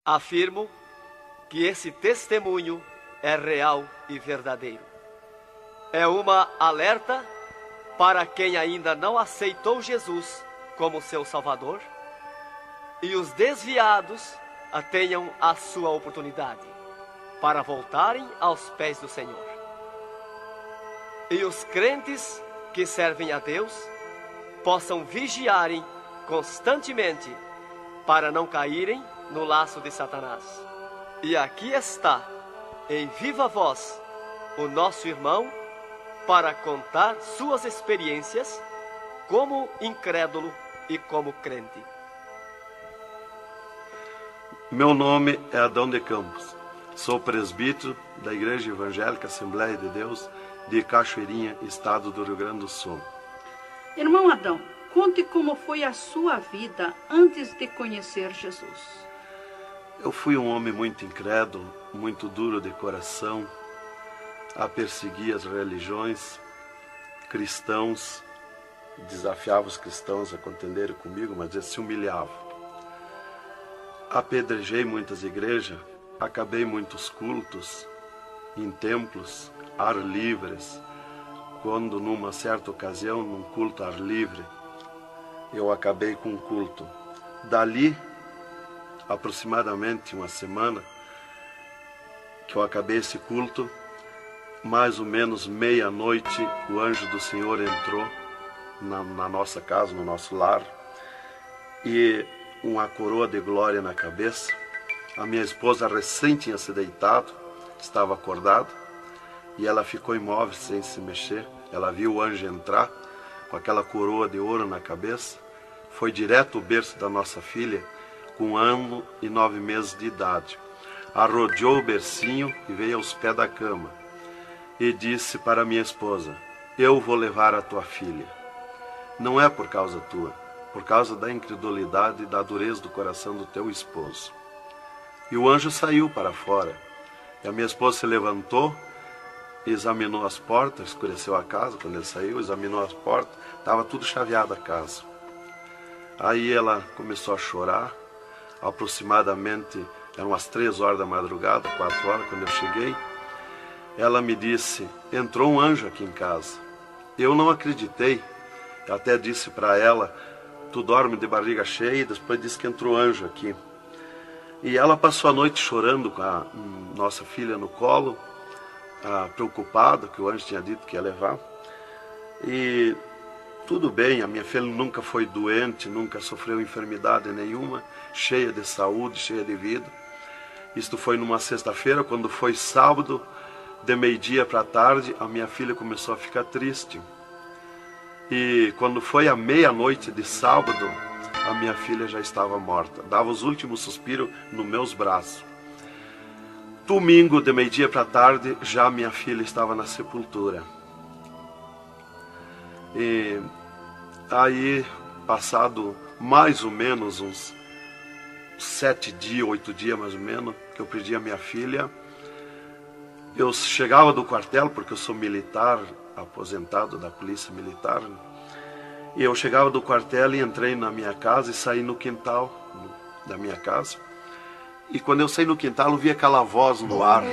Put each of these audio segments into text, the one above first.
Afirmo que esse testemunho é real e verdadeiro. É uma alerta para quem ainda não aceitou Jesus como seu Salvador, e os desviados tenham a sua oportunidade para voltarem aos pés do Senhor. E os crentes que servem a Deus possam vigiarem constantemente para não caírem no laço de Satanás. E aqui está, em viva voz, o nosso irmão para contar suas experiências como incrédulo e como crente. Meu nome é Adão de Campos. Sou presbítero da Igreja Evangélica Assembleia de Deus de Cachoeirinha, estado do Rio Grande do Sul. Irmão Adão, conte como foi a sua vida antes de conhecer Jesus. Eu fui um homem muito incrédulo, muito duro de coração, a perseguir as religiões, cristãos, desafiava os cristãos a contenderem comigo, mas eles se humilhavam. Apedrejei muitas igrejas, acabei muitos cultos, em templos, ar livres, quando numa certa ocasião, num culto ar livre, eu acabei com um culto. Dali, aproximadamente uma semana, que eu acabei esse culto, mais ou menos meia-noite, o anjo do Senhor entrou na nossa casa, no nosso lar, e uma coroa de glória na cabeça. A minha esposa recém tinha se deitado, estava acordada, e ela ficou imóvel sem se mexer. Ela viu o anjo entrar com aquela coroa de ouro na cabeça, foi direto ao berço da nossa filha, com 1 ano e 9 meses de idade. Arrodeou o bercinho e veio aos pés da cama e disse para minha esposa: eu vou levar a tua filha. Não é por causa tua, por causa da incredulidade e da dureza do coração do teu esposo. E o anjo saiu para fora. E a minha esposa se levantou, examinou as portas, escureceu a casa quando ele saiu, examinou as portas, estava tudo chaveado a casa. Aí ela começou a chorar, aproximadamente, eram umas 3 horas da madrugada, 4 horas, quando eu cheguei. Ela me disse: entrou um anjo aqui em casa. Eu não acreditei, eu até disse para ela: tu dorme de barriga cheia, e depois disse que entrou anjo aqui. E ela passou a noite chorando com a nossa filha no colo, preocupada, que o anjo tinha dito que ia levar. E tudo bem, a minha filha nunca foi doente, nunca sofreu enfermidade nenhuma, cheia de saúde, cheia de vida. Isto foi numa sexta-feira. Quando foi sábado, de meio-dia para tarde, a minha filha começou a ficar triste. E quando foi à meia-noite de sábado, a minha filha já estava morta. Dava os últimos suspiros nos meus braços. Domingo, de meio-dia para tarde, já minha filha estava na sepultura. E aí, passado mais ou menos uns 7 dias, 8 dias mais ou menos, que eu perdi a minha filha, eu chegava do quartel, porque eu sou militar, aposentado da polícia militar, e eu chegava do quartel e entrei na minha casa e saí no quintal da minha casa. E quando eu saí no quintal, eu vi aquela voz no ar,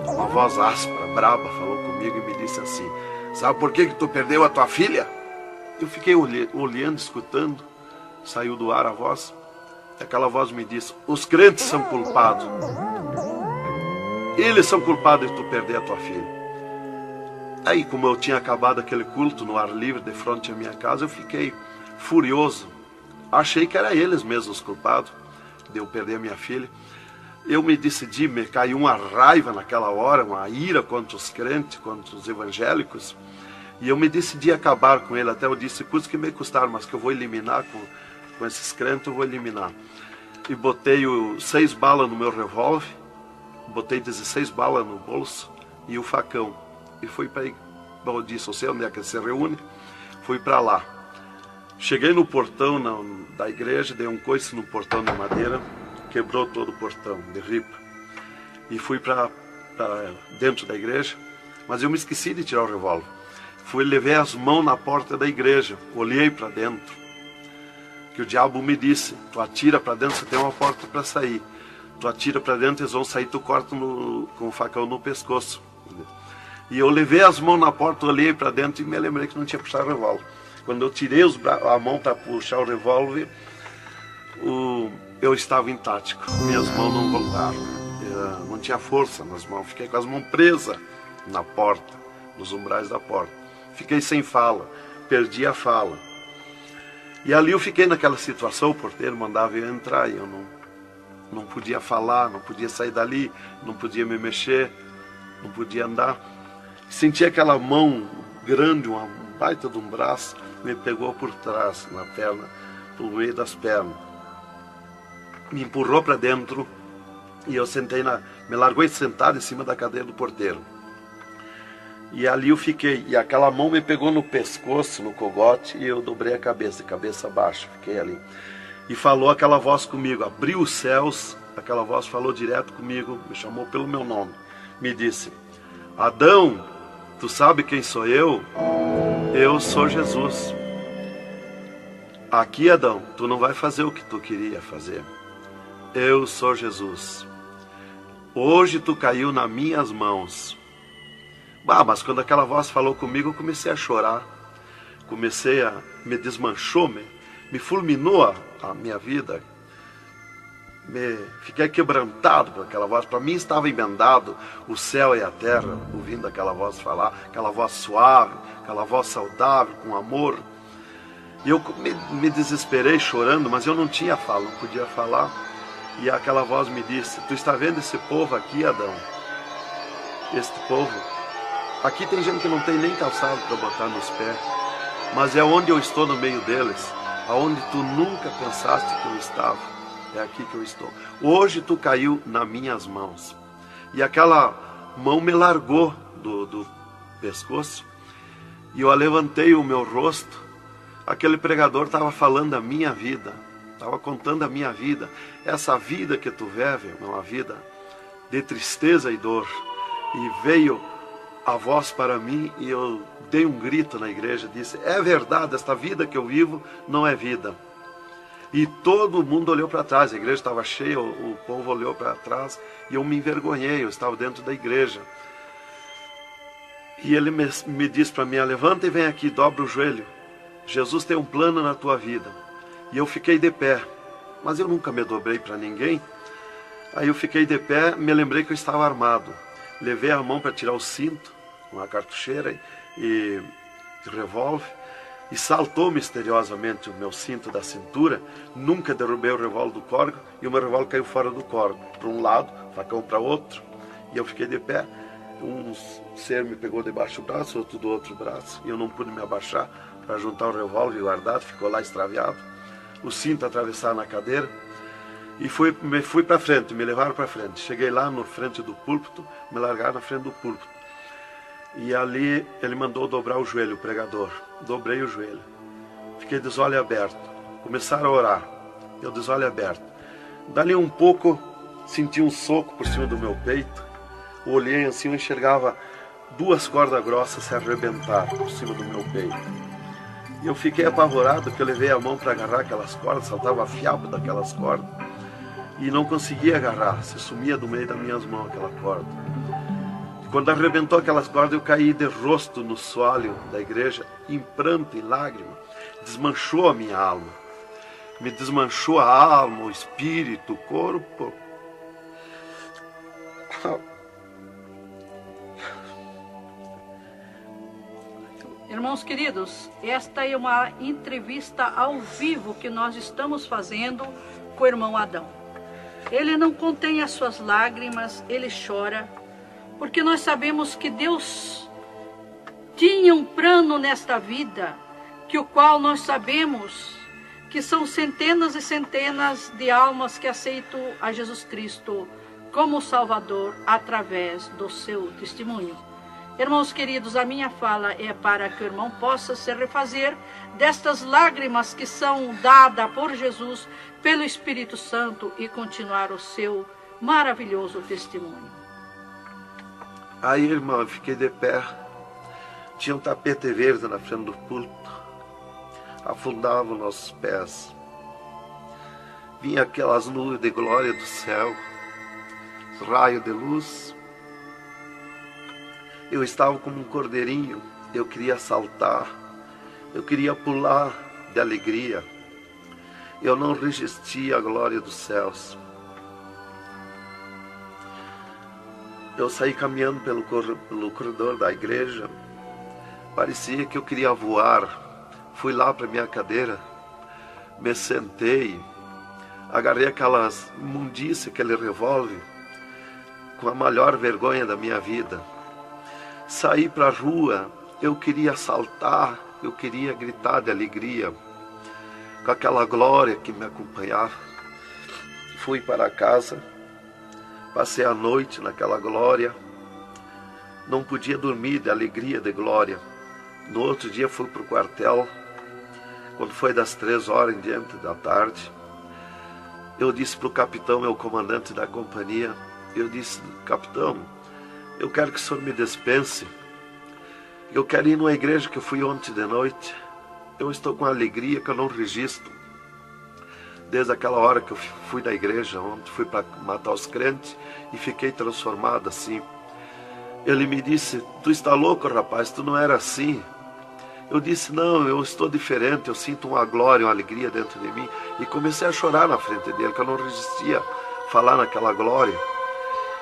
uma voz áspera, braba, falou comigo e me disse assim: sabe por que tu perdeu a tua filha? Eu fiquei olhando, escutando, saiu do ar a voz, e aquela voz me disse: os crentes são culpados. Eles são culpados de tu perder a tua filha. Aí, como eu tinha acabado aquele culto no ar livre de frente à minha casa, eu fiquei furioso. Achei que era eles mesmos os culpados de eu perder a minha filha. Eu me decidi, me caiu uma raiva naquela hora, uma ira contra os crentes, contra os evangélicos. E eu me decidi acabar com ele. Até eu disse: custa que me custar, mas que eu vou eliminar com esses crentes, eu vou eliminar. E botei 6 balas no meu revólver, botei 16 balas no bolso e o facão. E fui para aí. Eu disse: eu sei onde é que se reúne. Fui para lá. Cheguei no portão da igreja, dei um coice no portão de madeira, quebrou todo o portão de ripa. E fui para dentro da igreja, mas eu me esqueci de tirar o revólver. Levei as mãos na porta da igreja, olhei para dentro. Que o diabo me disse: tu atira para dentro, você tem uma porta para sair. tu atira para dentro, eles vão sair, tu corta com o facão no pescoço. E eu levei as mãos na porta, olhei para dentro e me lembrei que não tinha puxado o revólver. Quando eu tirei a mão para puxar o revólver, eu estava intático, minhas mãos não voltaram, não tinha força nas mãos, fiquei com as mãos presas na porta, nos umbrais da porta, fiquei sem fala, perdi a fala. E ali eu fiquei naquela situação, o porteiro mandava eu entrar e eu não podia falar, não podia sair dali, não podia me mexer, não podia andar. Senti aquela mão grande, um baita de um braço, me pegou por trás, na perna, pelo meio das pernas. Me empurrou para dentro e eu me largou sentado em cima da cadeira do porteiro. E ali eu fiquei, e aquela mão me pegou no pescoço, no cogote, e eu dobrei a cabeça baixa, fiquei ali. E falou aquela voz comigo, abriu os céus, aquela voz falou direto comigo, me chamou pelo meu nome, me disse: Adão, tu sabe quem sou eu? Eu sou Jesus. Aqui, Adão, tu não vai fazer o que tu queria fazer. Eu sou Jesus. Hoje tu caiu nas minhas mãos. Mas quando aquela voz falou comigo, eu comecei a chorar. Me desmanchou, me fulminou a minha vida. Fiquei quebrantado por aquela voz. Para mim estava emendado o céu e a terra, ouvindo aquela voz falar, aquela voz suave, aquela voz saudável, com amor. E eu me desesperei chorando, mas eu não tinha fala, não podia falar. E aquela voz me disse: tu está vendo esse povo aqui, Adão? Este povo, aqui tem gente que não tem nem calçado para botar nos pés, mas é onde eu estou no meio deles, aonde tu nunca pensaste que eu estava, é aqui que eu estou. Hoje tu caiu nas minhas mãos. E aquela mão me largou do pescoço, e eu levantei o meu rosto. Aquele pregador estava falando da minha vida, estava contando a minha vida. Essa vida que tu vive é uma vida de tristeza e dor. E veio a voz para mim e eu dei um grito na igreja, disse: é verdade, esta vida que eu vivo não é vida. E todo mundo olhou para trás, a igreja estava cheia, o povo olhou para trás e eu me envergonhei, eu estava dentro da igreja. E ele me disse para mim: levanta e vem aqui, dobra o joelho. Jesus tem um plano na tua vida. E eu fiquei de pé, mas eu nunca me dobrei para ninguém. Aí eu fiquei de pé, me lembrei que eu estava armado. Levei a mão para tirar o cinto, uma cartucheira e revólver, e saltou misteriosamente o meu cinto da cintura. Nunca derrubei o revólver do córrego, e o meu revólver caiu fora do córrego, para um lado, facão para outro, e eu fiquei de pé. Um ser me pegou debaixo do braço, outro do outro braço, e eu não pude me abaixar para juntar o revólver e guardar, ficou lá extraviado. O cinto atravessado na cadeira, e fui para frente, me levaram para frente. Cheguei lá na frente do púlpito, me largaram na frente do púlpito. E ali ele mandou dobrar o joelho, o pregador. Dobrei o joelho. Fiquei de olhos abertos. Começaram a orar. Eu de olhos abertos. Dali um pouco, senti um soco por cima do meu peito. Olhei assim, eu enxergava 2 cordas grossas se arrebentar por cima do meu peito. E eu fiquei apavorado, porque eu levei a mão para agarrar aquelas cordas, saltava fiapo daquelas cordas. E não conseguia agarrar, se sumia do meio das minhas mãos aquela corda. Quando arrebentou aquelas cordas, eu caí de rosto no soalho da igreja, em pranto, em lágrima. Desmanchou a minha alma. Me desmanchou a alma, o espírito, o corpo. Irmãos queridos, esta é uma entrevista ao vivo que nós estamos fazendo com o irmão Adão. Ele não contém as suas lágrimas, ele chora, porque nós sabemos que Deus tinha um plano nesta vida, que o qual nós sabemos que são centenas e centenas de almas que aceitam a Jesus Cristo como Salvador através do seu testemunho. Irmãos queridos, a minha fala é para que o irmão possa se refazer destas lágrimas que são dadas por Jesus, pelo Espírito Santo, e continuar o seu maravilhoso testemunho. Aí, irmão, eu fiquei de pé. Tinha um tapete verde na frente do púlpito. Afundava os nossos pés. Vinha aquelas nuvens de glória do céu. raio de luz. Eu estava como um cordeirinho, eu queria saltar, eu queria pular de alegria. Eu não resistia à glória dos céus. Eu saí caminhando pelo corredor da igreja, parecia que eu queria voar. Fui lá para minha cadeira, me sentei, agarrei aquelas imundícias, aquele revólver, com a maior vergonha da minha vida. Saí para a rua, eu queria saltar, eu queria gritar de alegria, com aquela glória que me acompanhava. Fui para casa, passei a noite naquela glória, não podia dormir de alegria, de glória. No outro dia fui para o quartel, quando foi das 3 horas em diante da tarde, eu disse para o capitão, meu comandante da companhia, eu disse: capitão, eu quero que o senhor me dispense, eu quero ir numa igreja que eu fui ontem de noite, eu estou com alegria que eu não registro. Desde aquela hora que eu fui da igreja ontem, fui para matar os crentes e fiquei transformado assim. Ele me disse: tu está louco, rapaz, tu não era assim. Eu disse: não, eu estou diferente, eu sinto uma glória, uma alegria dentro de mim. E comecei a chorar na frente dele, que eu não resistia falar naquela glória.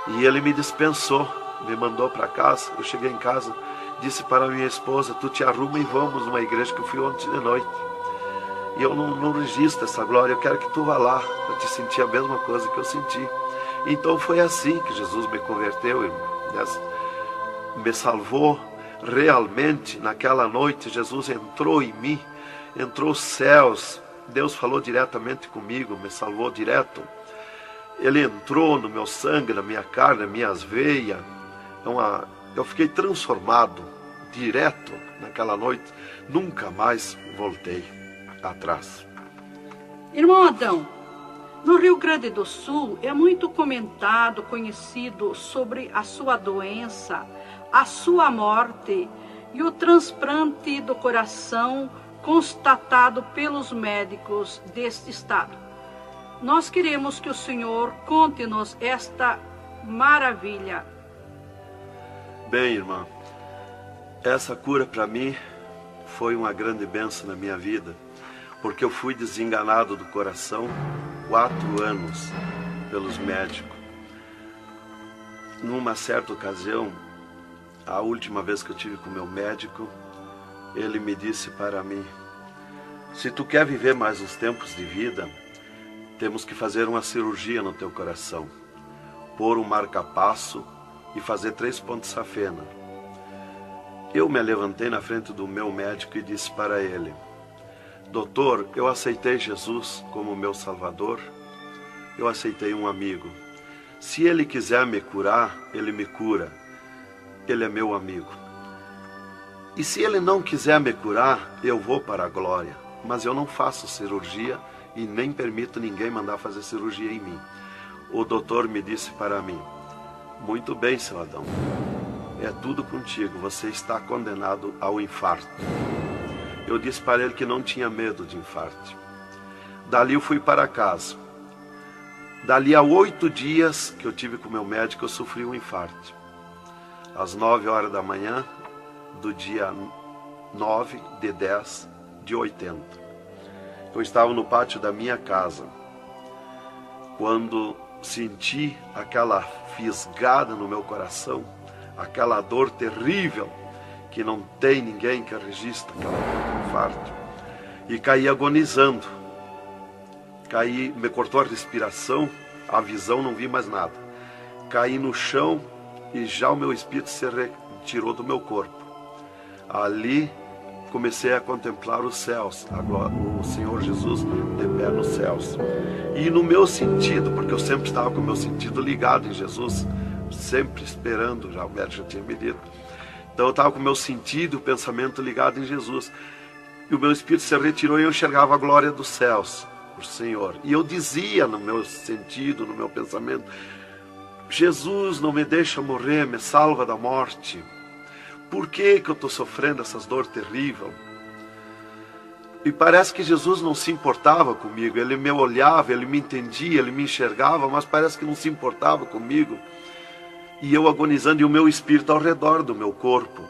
E ele me dispensou, me mandou para casa. Eu cheguei em casa, disse para minha esposa: tu te arruma e vamos numa igreja que eu fui ontem de noite. E eu não registro essa glória, eu quero que tu vá lá, para te sentir a mesma coisa que eu senti. Então foi assim que Jesus me converteu, me salvou. Realmente, naquela noite, Jesus entrou em mim, entrou os céus, Deus falou diretamente comigo, me salvou direto. Ele entrou no meu sangue, na minha carne, nas minhas veias. Eu fiquei transformado direto naquela noite, nunca mais voltei atrás. Irmão Adão, no Rio Grande do Sul é muito comentado, conhecido sobre a sua doença, a sua morte e o transplante do coração constatado pelos médicos deste estado. Nós queremos que o Senhor conte-nos esta maravilha. Bem, irmã, essa cura para mim foi uma grande bênção na minha vida, porque eu fui desenganado do coração 4 anos pelos médicos. Numa certa ocasião, a última vez que eu tive com o meu médico, ele me disse para mim: se tu quer viver mais uns tempos de vida, temos que fazer uma cirurgia no teu coração, pôr um marca-passo e fazer 3 pontos safena. Eu me levantei na frente do meu médico e disse para ele: doutor, eu aceitei Jesus como meu salvador, eu aceitei um amigo. Se ele quiser me curar, ele me cura. Ele é meu amigo. E se ele não quiser me curar, eu vou para a glória. Mas eu não faço cirurgia e nem permito ninguém mandar fazer cirurgia em mim. O doutor me disse para mim: muito bem, seu Adão, é tudo contigo, você está condenado ao infarto. Eu disse para ele que não tinha medo de infarto. Dali eu fui para casa. Dali a 8 dias que eu tive com o meu médico, eu sofri um infarto. Às 9 horas da manhã do dia 9 de 10 de 80. Eu estava no pátio da minha casa, quando senti aquela fisgada no meu coração, aquela dor terrível, que não tem ninguém que registre aquela dor de infarto, e caí agonizando. Caí, me cortou a respiração, a visão, não vi mais nada. Caí no chão e já o meu espírito se retirou do meu corpo. Ali comecei a contemplar os céus, o Senhor Jesus de pé nos céus. E no meu sentido, porque eu sempre estava com o meu sentido ligado em Jesus, sempre esperando, já o médico já tinha me dito. Então eu estava com o meu sentido, o pensamento ligado em Jesus. E o meu espírito se retirou e eu enxergava a glória dos céus, o Senhor. E eu dizia no meu sentido, no meu pensamento: Jesus, não me deixa morrer, me salva da morte. Por que eu estou sofrendo essas dores terríveis? E parece que Jesus não se importava comigo. Ele me olhava, ele me entendia, ele me enxergava, mas parece que não se importava comigo. E eu agonizando, e o meu espírito ao redor do meu corpo.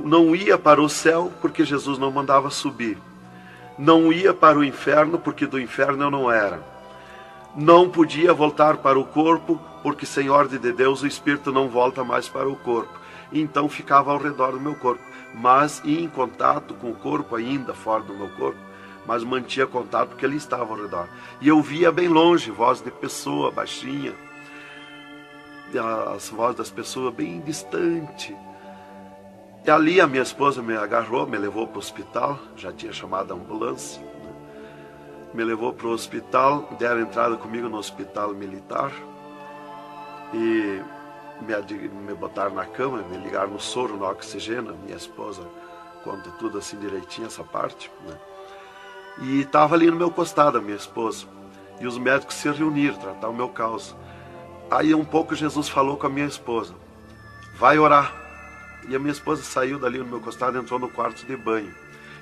Não ia para o céu, porque Jesus não mandava subir. Não ia para o inferno, porque do inferno eu não era. Não podia voltar para o corpo, porque sem ordem de Deus o espírito não volta mais para o corpo. Então ficava ao redor do meu corpo, mas ia em contato com o corpo ainda, fora do meu corpo, mas mantinha contato porque ele estava ao redor. E eu via bem longe, voz de pessoa, baixinha, as vozes das pessoas bem distante. E ali a minha esposa me agarrou, me levou para o hospital, já tinha chamado a ambulância, né? Me levou para o hospital, deram entrada comigo no hospital militar e me botaram na cama, me ligaram no soro, no oxigênio. Minha esposa conta tudo assim direitinho, essa parte, né? E estava ali no meu costado a minha esposa, e os médicos se reuniram, tratar o meu caso. Aí um pouco Jesus falou com a minha esposa, vai orar. E a minha esposa saiu dali no meu costado, entrou no quarto de banho,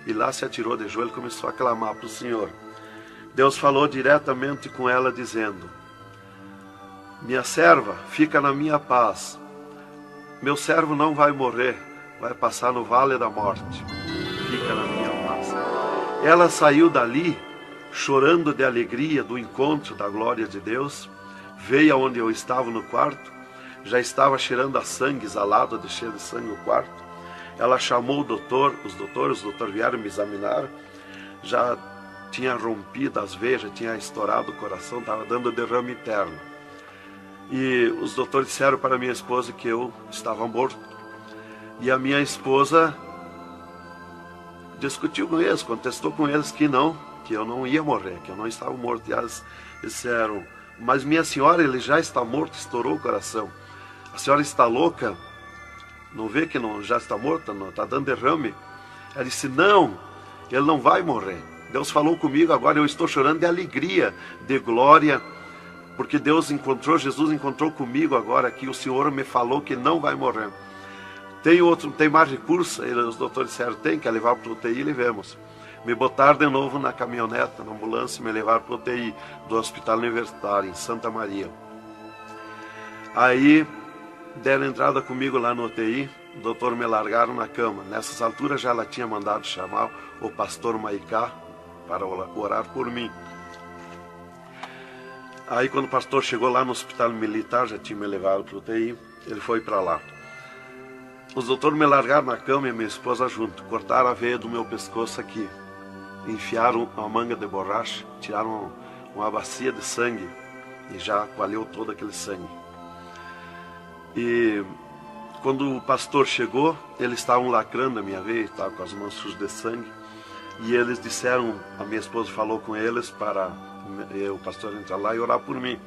e lá se atirou de joelho e começou a clamar para o Senhor. Deus falou diretamente com ela, dizendo, minha serva, fica na minha paz. Meu servo não vai morrer, vai passar no vale da morte. Fica na minha paz. Ela saiu dali, chorando de alegria do encontro da glória de Deus, veio aonde eu estava no quarto, já estava cheirando a sangue, exalado de cheiro de sangue no quarto. Ela chamou o doutor, os doutores vieram me examinar, já tinha rompido as veias, já tinha estourado o coração, estava dando derrame interno. E os doutores disseram para minha esposa que eu estava morto. E a minha esposa discutiu com eles, contestou com eles que eu não ia morrer, que eu não estava morto. E eles disseram, mas minha senhora, ele já está morto, estourou o coração. A senhora está louca? Não vê que não, já está morta? Não, está dando derrame? Ela disse, não, ele não vai morrer. Deus falou comigo agora, eu estou chorando de alegria, de glória, porque Jesus encontrou comigo agora aqui, o Senhor me falou que não vai morrer. Tem mais recurso? Os doutores disseram, tem, quer levar para o UTI, levemos. Me botaram de novo na caminhoneta, na ambulância, e me levaram para o UTI do Hospital Universitário, em Santa Maria. Aí, deram entrada comigo lá no UTI, o doutor me largaram na cama. Nessas alturas já ela tinha mandado chamar o pastor Maicá para orar por mim. Aí quando o pastor chegou lá no hospital militar, já tinha me levado para o UTI, ele foi para lá. Os doutores me largaram na cama e minha esposa junto, cortaram a veia do meu pescoço aqui, enfiaram uma manga de borracha, tiraram uma bacia de sangue e já coalhou todo aquele sangue. E quando o pastor chegou, eles estavam lacrando a minha veia, estavam com as mãos sujas de sangue, e eles disseram, a minha esposa falou com eles para o pastor entrar lá e orar por mim.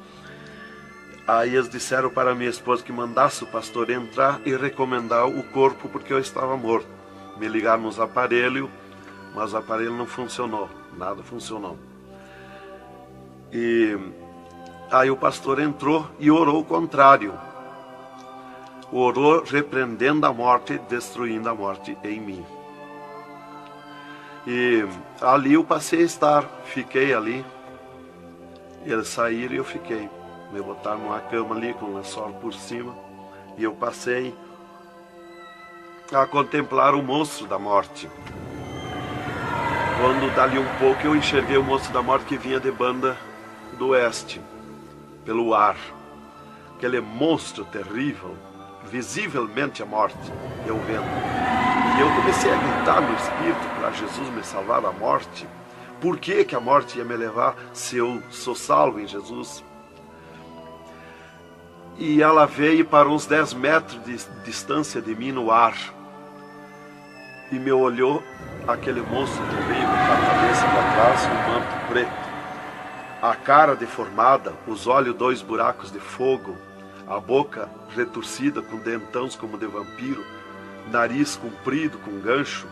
Aí eles disseram para a minha esposa que mandasse o pastor entrar e recomendar o corpo, porque eu estava morto. Me ligaram nos aparelhos, mas o aparelho não funcionou, nada funcionou. E aí o pastor entrou e orou o contrário. Orou repreendendo a morte, destruindo a morte em mim. E ali eu passei a estar, fiquei ali. Eles saíram e eu fiquei. Me botaram numa cama ali com um lençol por cima. E eu passei a contemplar o monstro da morte. Quando dali um pouco eu enxerguei o monstro da morte que vinha de Banda do Oeste, pelo ar. Aquele monstro terrível, visivelmente a morte, eu vendo. E eu comecei a gritar no espírito para Jesus me salvar da morte. Por que que a morte ia me levar se eu sou salvo em Jesus? E ela veio para uns 10 metros de distância de mim no ar. E me olhou, aquele monstro terrível, com a cabeça para trás, um manto preto. A cara deformada, os olhos 2 buracos de fogo, a boca retorcida com dentões como de vampiro, nariz comprido com gancho,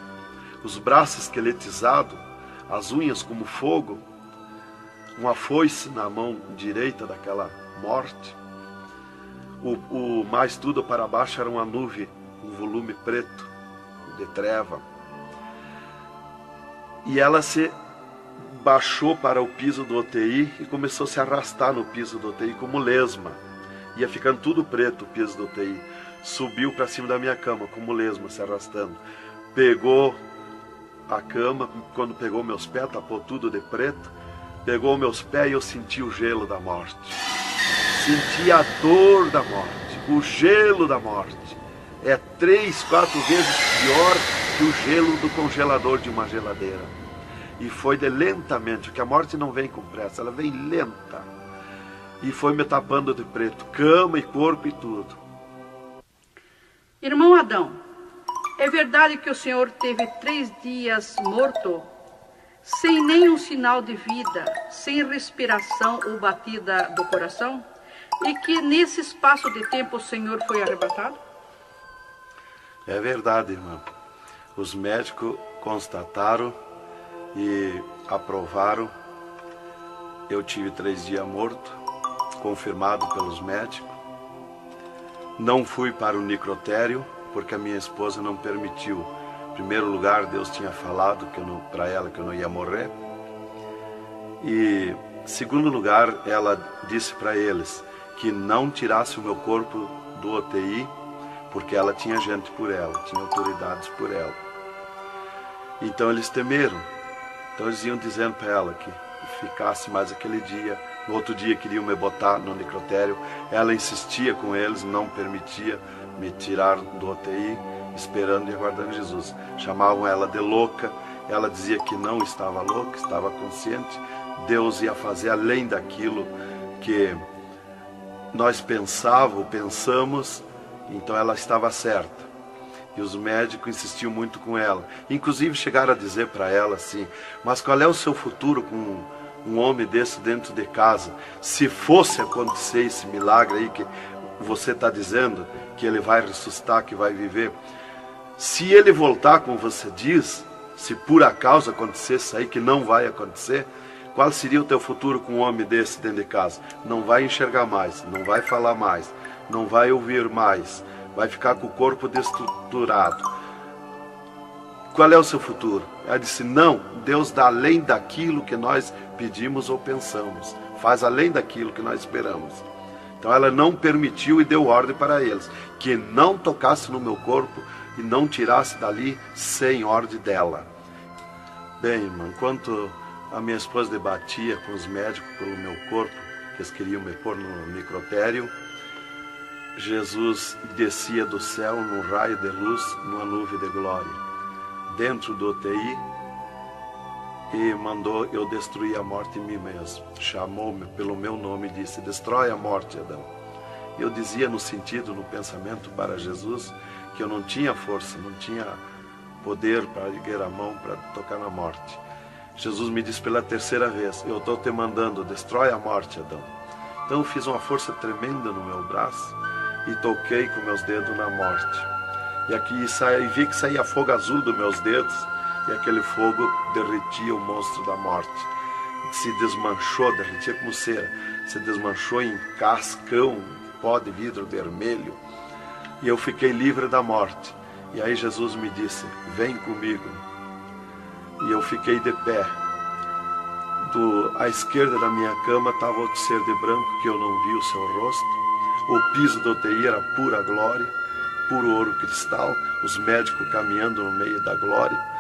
os braços esqueletizados, as unhas como fogo, uma foice na mão direita daquela morte. O mais tudo para baixo era uma nuvem, um volume preto, de treva. E ela se baixou para o piso do UTI e começou a se arrastar no piso do UTI como lesma. Ia ficando tudo preto o piso do UTI. Subiu para cima da minha cama como lesma, se arrastando. Pegou a cama, quando pegou meus pés, tapou tudo de preto. Pegou meus pés e eu senti o gelo da morte. Senti a dor da morte, o gelo da morte. É 3, 4 vezes pior que o gelo do congelador de uma geladeira. E foi de lentamente, porque a morte não vem com pressa, ela vem lenta. E foi me tapando de preto, cama e corpo e tudo. Irmão Adão, é verdade que o senhor teve 3 dias morto, sem nenhum sinal de vida, sem respiração ou batida do coração? E que nesse espaço de tempo o senhor foi arrebatado? É verdade, irmã. Os médicos constataram e aprovaram. Eu tive 3 dias morto, confirmado pelos médicos. Não fui para o necrotério, porque a minha esposa não permitiu. Em primeiro lugar, Deus tinha falado para ela que eu não ia morrer. E, em segundo lugar, ela disse para eles que não tirasse o meu corpo do UTI, porque ela tinha gente por ela, tinha autoridades por ela. Então eles temeram. Então eles iam dizendo para ela que ficasse mais aquele dia. No outro dia queriam me botar no necrotério. Ela insistia com eles, não permitia me tirar do UTI, esperando e aguardando Jesus. Chamavam ela de louca. Ela dizia que não estava louca, estava consciente. Deus ia fazer além daquilo que nós pensamos, então ela estava certa. E os médicos insistiam muito com ela. Inclusive chegaram a dizer para ela assim: mas qual é o seu futuro com um homem desse dentro de casa? Se fosse acontecer esse milagre aí que você está dizendo, que ele vai ressuscitar, que vai viver, se ele voltar como você diz, se por acaso acontecesse isso aí, que não vai acontecer, qual seria o teu futuro com um homem desse dentro de casa? Não vai enxergar mais, não vai falar mais, não vai ouvir mais, vai ficar com o corpo destruturado. Qual é o seu futuro? Ela disse: não, Deus dá além daquilo que nós pedimos ou pensamos, faz além daquilo que nós esperamos. Então ela não permitiu e deu ordem para eles, que não tocasse no meu corpo e não tirasse dali sem ordem dela. Bem, irmão, enquanto a minha esposa debatia com os médicos pelo meu corpo, que eles queriam me pôr no necrotério, Jesus descia do céu num raio de luz, numa nuvem de glória, dentro do UTI, e mandou eu destruir a morte em mim mesmo. Chamou-me pelo meu nome e disse: destrói a morte, Adão. Eu dizia no sentido, no pensamento para Jesus, que eu não tinha força, não tinha poder para erguer a mão para tocar na morte. Jesus me disse pela 3ª vez: eu estou te mandando, destrói a morte, Adão. Então eu fiz uma força tremenda no meu braço e toquei com meus dedos na morte. E aqui vi que saía fogo azul dos meus dedos, e aquele fogo derretia o monstro da morte. Se desmanchou, derretia como cera, se desmanchou em cascão, pó de vidro vermelho, e eu fiquei livre da morte. E aí Jesus me disse: vem comigo. E eu fiquei de pé. À esquerda da minha cama estava outro ser de branco, que eu não vi o seu rosto. O piso do UTI era pura glória, puro ouro cristal, os médicos caminhando no meio da glória.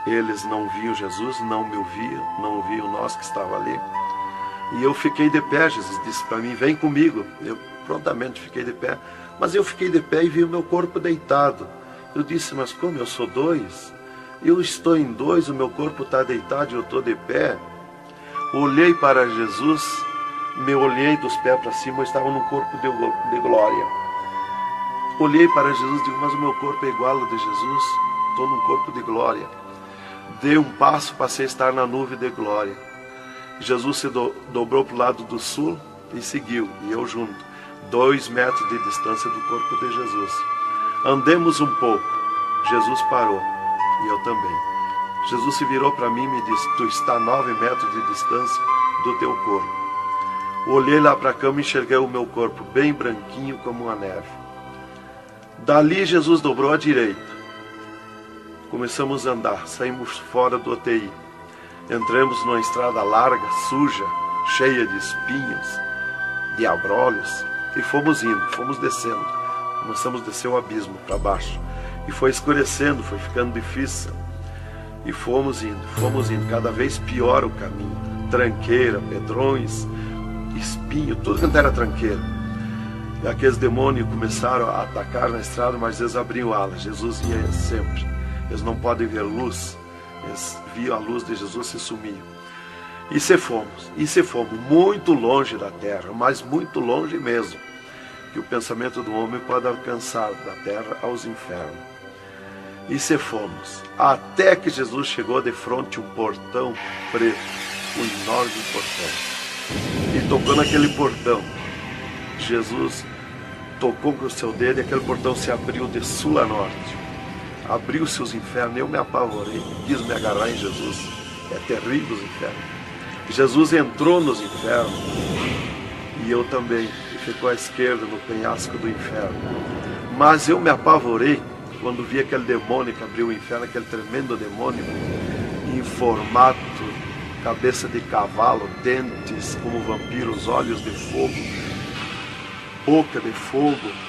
Eles não viam Jesus, não me ouviam, não ouviam nós que estava ali. E eu fiquei de pé. Jesus disse para mim: vem comigo. Eu prontamente fiquei de pé. Mas eu fiquei de pé e vi o meu corpo deitado. Eu disse: mas como eu sou 2? Eu estou em 2, o meu corpo está deitado e eu estou de pé. Olhei para Jesus, me olhei dos pés para cima, eu estava num corpo de glória. Olhei para Jesus e digo: mas o meu corpo é igual ao de Jesus, estou num corpo de glória. Dei um passo, passei a estar na nuvem de glória. Jesus se dobrou para o lado do sul e seguiu, e eu junto, 2 metros de distância do corpo de Jesus. Andemos um pouco, Jesus parou, e eu também. Jesus se virou para mim e me disse: tu está a 9 metros de distância do teu corpo. Olhei lá para a cama e enxerguei o meu corpo bem branquinho como uma neve. Dali Jesus dobrou à direita. Começamos a andar, saímos fora do UTI. Entramos numa estrada larga, suja, cheia de espinhos, de abrolhos, e fomos indo, fomos descendo. Começamos a descer o abismo para baixo. E foi escurecendo, foi ficando difícil. E fomos indo, cada vez pior o caminho. Tranqueira, pedrões, espinho, tudo quanto era tranqueira. E aqueles demônios começaram a atacar na estrada, mas eles abriam alas. Jesus ia sempre. Eles não podem ver luz. Eles viam a luz de Jesus e sumiam. E se fomos muito longe da terra, mas muito longe mesmo, que o pensamento do homem pode alcançar da terra aos infernos. E se fomos, até que Jesus chegou de frente a um portão preto, um enorme portão. E tocou naquele portão. Jesus tocou com o seu dedo e aquele portão se abriu de sul a norte. Abriu-se os infernos, eu me apavorei, quis me agarrar em Jesus. É terrível os infernos. Jesus entrou nos infernos e eu também, e ficou à esquerda no penhasco do inferno. Mas eu me apavorei quando vi aquele demônio que abriu o inferno, aquele tremendo demônio, em formato, cabeça de cavalo, dentes como vampiros, olhos de fogo, boca de fogo,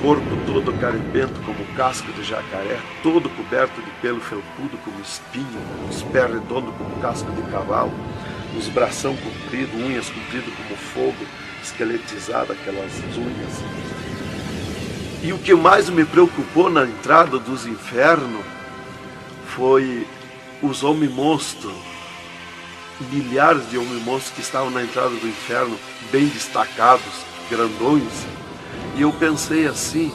corpo todo carimbento como casco de jacaré, todo coberto de pelo felpudo como espinho, os pés redondos como casco de cavalo, os bração compridos, unhas compridas como fogo, esqueletizado aquelas unhas. E o que mais me preocupou na entrada dos infernos foi os homens-monstros, milhares de homens-monstros que estavam na entrada do inferno, bem destacados, grandões. E eu pensei assim,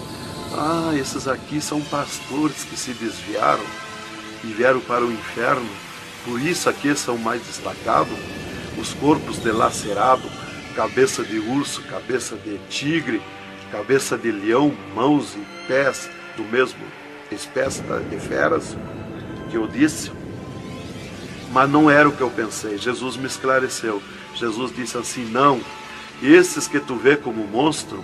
esses aqui são pastores que se desviaram e vieram para o inferno, por isso aqui são mais destacados, os corpos dilacerados, cabeça de urso, cabeça de tigre, cabeça de leão, mãos e pés do mesmo espécie de feras que eu disse. Mas não era o que eu pensei. Jesus me esclareceu. Jesus disse assim, não, esses que tu vê como monstro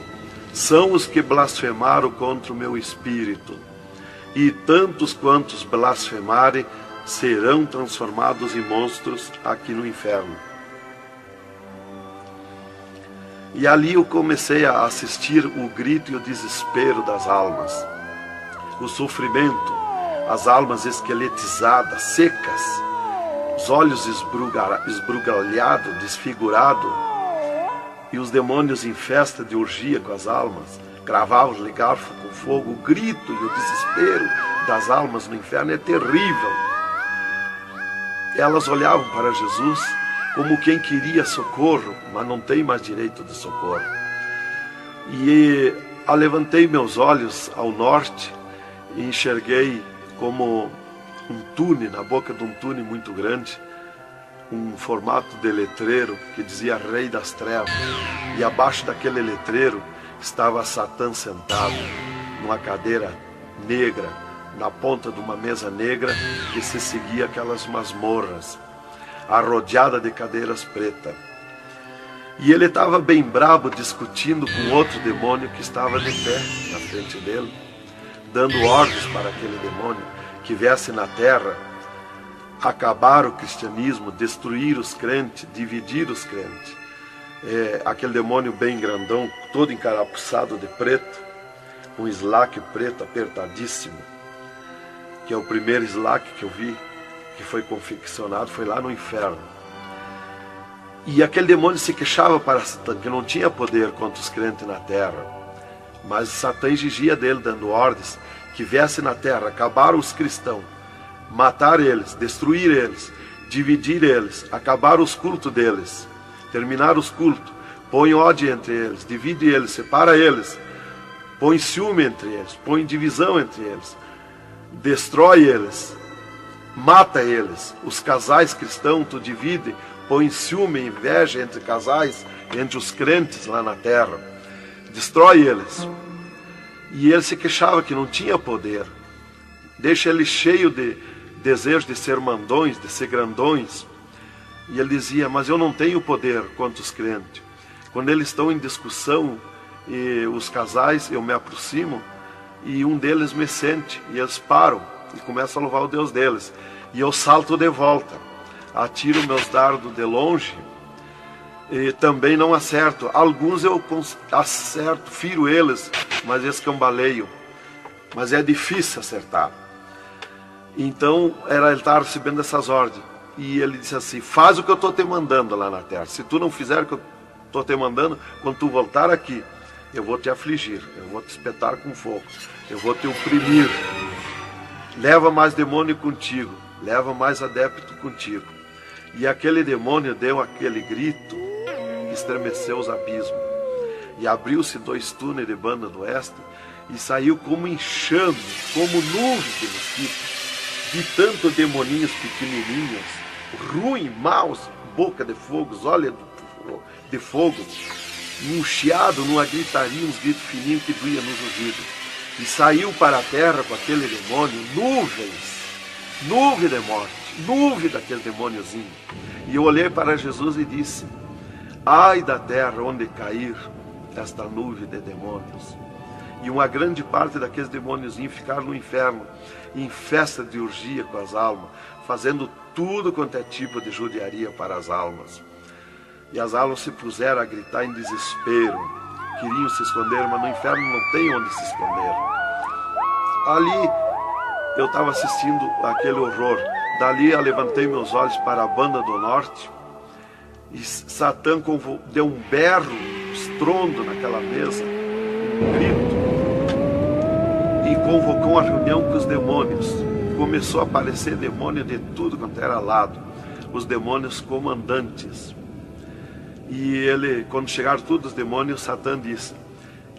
são os que blasfemaram contra o meu espírito, e tantos quantos blasfemarem serão transformados em monstros aqui no inferno. E ali eu comecei a assistir o grito e o desespero das almas, o sofrimento, as almas esqueletizadas, secas, os olhos esbugalhados, desfigurados, e os demônios em festa de orgia com as almas, cravavam-lhe garfo com fogo. O grito e o desespero das almas no inferno é terrível. Elas olhavam para Jesus como quem queria socorro, mas não tem mais direito de socorro. E levantei meus olhos ao norte e enxerguei como um túnel, na boca de um túnel muito grande, um formato de letreiro que dizia Rei das Trevas. E abaixo daquele letreiro estava Satã sentado numa cadeira negra, na ponta de uma mesa negra que se seguia aquelas masmorras, arrodeada de cadeiras pretas. E ele estava bem brabo discutindo com outro demônio que estava de pé na frente dele, dando ordens para aquele demônio que viesse na terra acabar o cristianismo, destruir os crentes, dividir os crentes. Aquele demônio bem grandão, todo encarapuçado de preto, um slack preto apertadíssimo, que é o primeiro slack que eu vi, que foi confeccionado, foi lá no inferno. E aquele demônio se queixava para Satã, que não tinha poder contra os crentes na terra, mas Satã exigia dele, dando ordens, que viesse na terra, acabar os cristãos, matar eles, destruir eles, dividir eles, acabar os cultos deles, terminar os cultos, põe ódio entre eles, divide eles, separa eles, põe ciúme entre eles, põe divisão entre eles, destrói eles, mata eles. Os casais cristãos tu divide, põe ciúme e inveja entre casais, entre os crentes lá na terra, destrói eles. E ele se queixava que não tinha poder, deixa ele cheio de desejo de ser mandões, de ser grandões. E ele dizia, mas eu não tenho poder contra os crentes. Quando eles estão em discussão, e os casais, eu me aproximo, e um deles me sente, e eles param. e começam a louvar o Deus deles. E eu salto de volta, atiro meus dardos de longe e também não acerto. Alguns eu acerto, firo eles, mas escambaleio. Mas é difícil acertar. Então ele estava recebendo essas ordens. E ele disse assim: faz o que eu estou te mandando lá na terra. Se tu não fizer o que eu estou te mandando, quando tu voltar aqui, eu vou te afligir, eu vou te espetar com fogo, eu vou te oprimir. Leva mais demônio contigo, leva mais adepto contigo. E aquele demônio deu aquele grito que estremeceu os abismos. E abriu-se 2 túneis de banda do oeste e saiu como enxame, como nuvem de mosquitos, de tanto demoninhos pequenininhos, ruim, maus, boca de fogo, olhos de fogo, num chiado, numa gritaria, uns gritos fininhos que doía nos ouvidos. E saiu para a terra com aquele demônio, nuvem de morte, nuvem daquele demôniozinho. E eu olhei para Jesus e disse: ai da terra onde cair esta nuvem de demônios. E uma grande parte daqueles demôniozinhos ficaram no inferno, em festa de orgia com as almas, fazendo tudo quanto é tipo de judiaria para as almas. E as almas se puseram a gritar em desespero, queriam se esconder, mas no inferno não tem onde se esconder. Ali eu estava assistindo aquele horror. Dali eu levantei meus olhos para a banda do norte e Satã deu um berro, um estrondo naquela mesa, um grito, e convocou uma reunião com os demônios. Começou a aparecer demônio de tudo quanto era lado, os demônios comandantes. E ele, quando chegaram todos os demônios, Satã disse: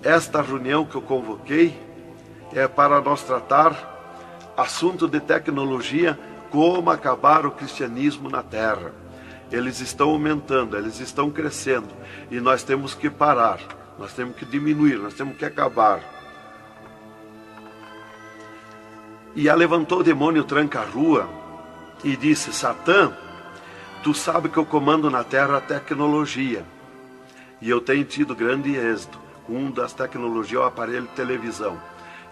esta reunião que eu convoquei é para nós tratar assunto de tecnologia, como acabar o cristianismo na terra. Eles estão aumentando, eles estão crescendo, e nós temos que parar, nós temos que diminuir, nós temos que acabar. E levantou o demônio tranca-rua e disse: Satã, tu sabe que eu comando na terra a tecnologia, e eu tenho tido grande êxito. Um das tecnologias é o aparelho de televisão,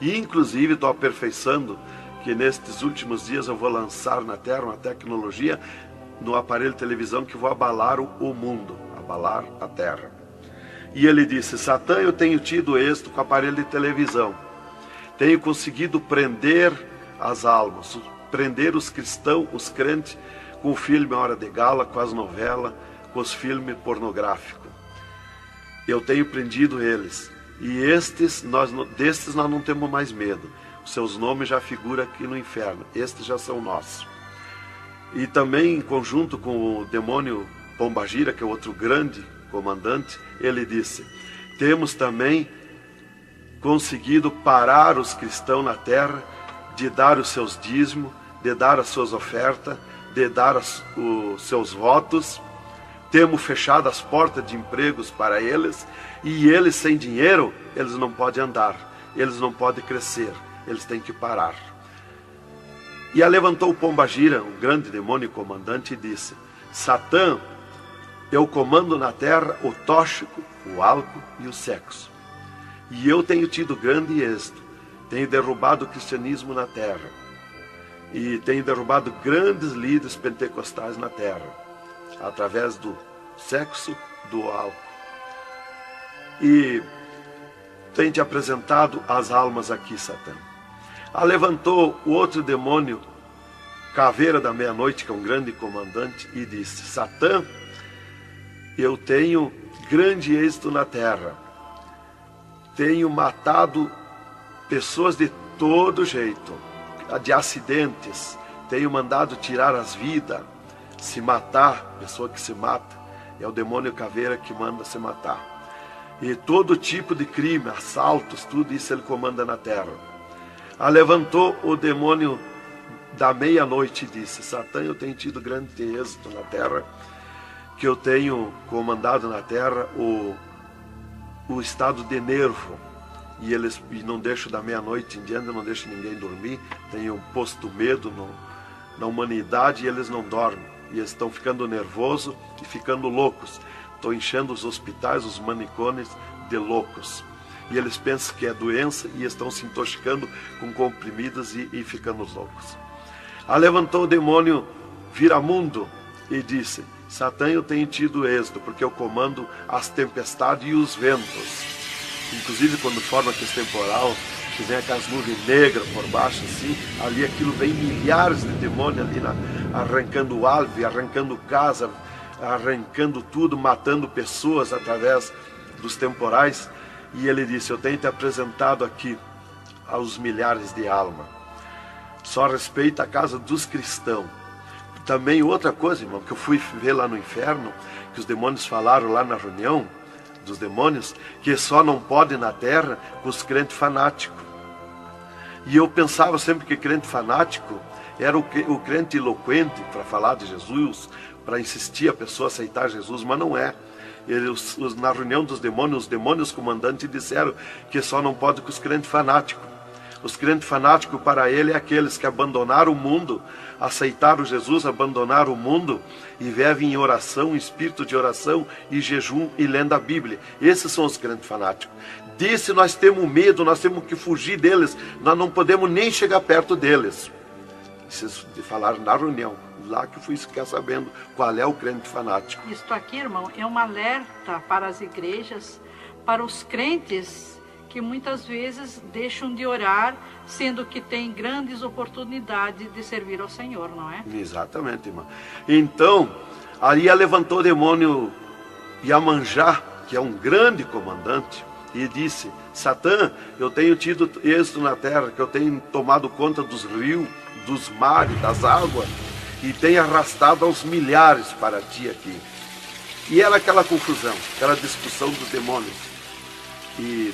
e inclusive estou aperfeiçoando que nestes últimos dias eu vou lançar na terra uma tecnologia no aparelho de televisão que vou abalar o mundo, abalar a terra. E ele disse: Satã, eu tenho tido êxito com o aparelho de televisão, tenho conseguido prender as almas, prender os cristãos, os crentes, com o filme Hora de Gala, com as novelas, com os filmes pornográficos. Eu tenho prendido eles, e destes nós não temos mais medo. Os seus nomes já figuram aqui no inferno, estes já são nossos. E também, em conjunto com o demônio Pombagira, que é outro grande comandante, ele disse: temos também conseguido parar os cristãos na terra de dar os seus dízimos, de dar as suas ofertas, de dar os seus votos. Temos fechado as portas de empregos para eles, e eles sem dinheiro, eles não podem andar, eles não podem crescer, eles têm que parar. E levantou o Pombagira, um grande demônio comandante, e disse: Satã, eu comando na terra o tóxico, o álcool e o sexo. E eu tenho tido grande êxito, tenho derrubado o cristianismo na terra, e tenho derrubado grandes líderes pentecostais na terra, através do sexo, do álcool. E tenho te apresentado as almas aqui, Satã. Levantou o outro demônio, Caveira da Meia-Noite, que é um grande comandante, e disse: Satã, eu tenho grande êxito na terra, tenho matado pessoas de todo jeito, de acidentes, tenho mandado tirar as vidas, se matar, pessoa que se mata, é o demônio Caveira que manda se matar. E todo tipo de crime, assaltos, tudo isso ele comanda na terra. Levantou o demônio da Meia-Noite e disse: Satã, eu tenho tido grande êxito na terra, que eu tenho comandado na terra o estado de nervo, e não deixo da meia-noite em diante, não deixo ninguém dormir, tenho posto medo na humanidade, e eles não dormem, e eles estão ficando nervosos e ficando loucos. Estou enchendo os hospitais, os manicômios de loucos. e eles pensam que é doença e estão se intoxicando com comprimidos e ficando loucos. Levantou o demônio viramundo e disse: Satã, eu tenho tido êxito, porque eu comando as tempestades e os ventos. Inclusive quando forma aquele temporal, que vem aquelas nuvens negras por baixo assim, ali aquilo vem milhares de demônios ali arrancando árvore, arrancando casa, arrancando tudo, matando pessoas através dos temporais. E ele disse: eu tenho te apresentado aqui aos milhares de almas. Só respeita a casa dos cristãos. Também outra coisa, irmão, que eu fui ver lá no inferno, que os demônios falaram lá na reunião dos demônios, que só não pode na terra com os crentes fanáticos. E eu pensava sempre que crente fanático era o crente eloquente para falar de Jesus, para insistir a pessoa a aceitar Jesus, mas não é. Na reunião dos demônios, os demônios comandantes disseram que só não pode com os crentes fanáticos. Os crentes fanáticos para ele é aqueles que abandonaram o mundo, aceitaram Jesus, abandonaram o mundo e vivem em oração, em espírito de oração e jejum e lendo a Bíblia. Esses são os crentes fanáticos. Disse: nós temos medo, nós temos que fugir deles, nós não podemos nem chegar perto deles. Vocês falaram na reunião, lá que eu fui ficar sabendo qual é o crente fanático. Isto aqui, irmão, é um alerta para as igrejas, para os crentes que muitas vezes deixam de orar, sendo que tem grandes oportunidades de servir ao Senhor, não é? Exatamente, irmão. Então, ali levantou o demônio Iemanjá, que é um grande comandante, e disse: Satã, eu tenho tido êxito na terra, que eu tenho tomado conta dos rios, dos mares, das águas, e tenho arrastado aos milhares para ti aqui. E era aquela confusão, aquela discussão dos demônios. E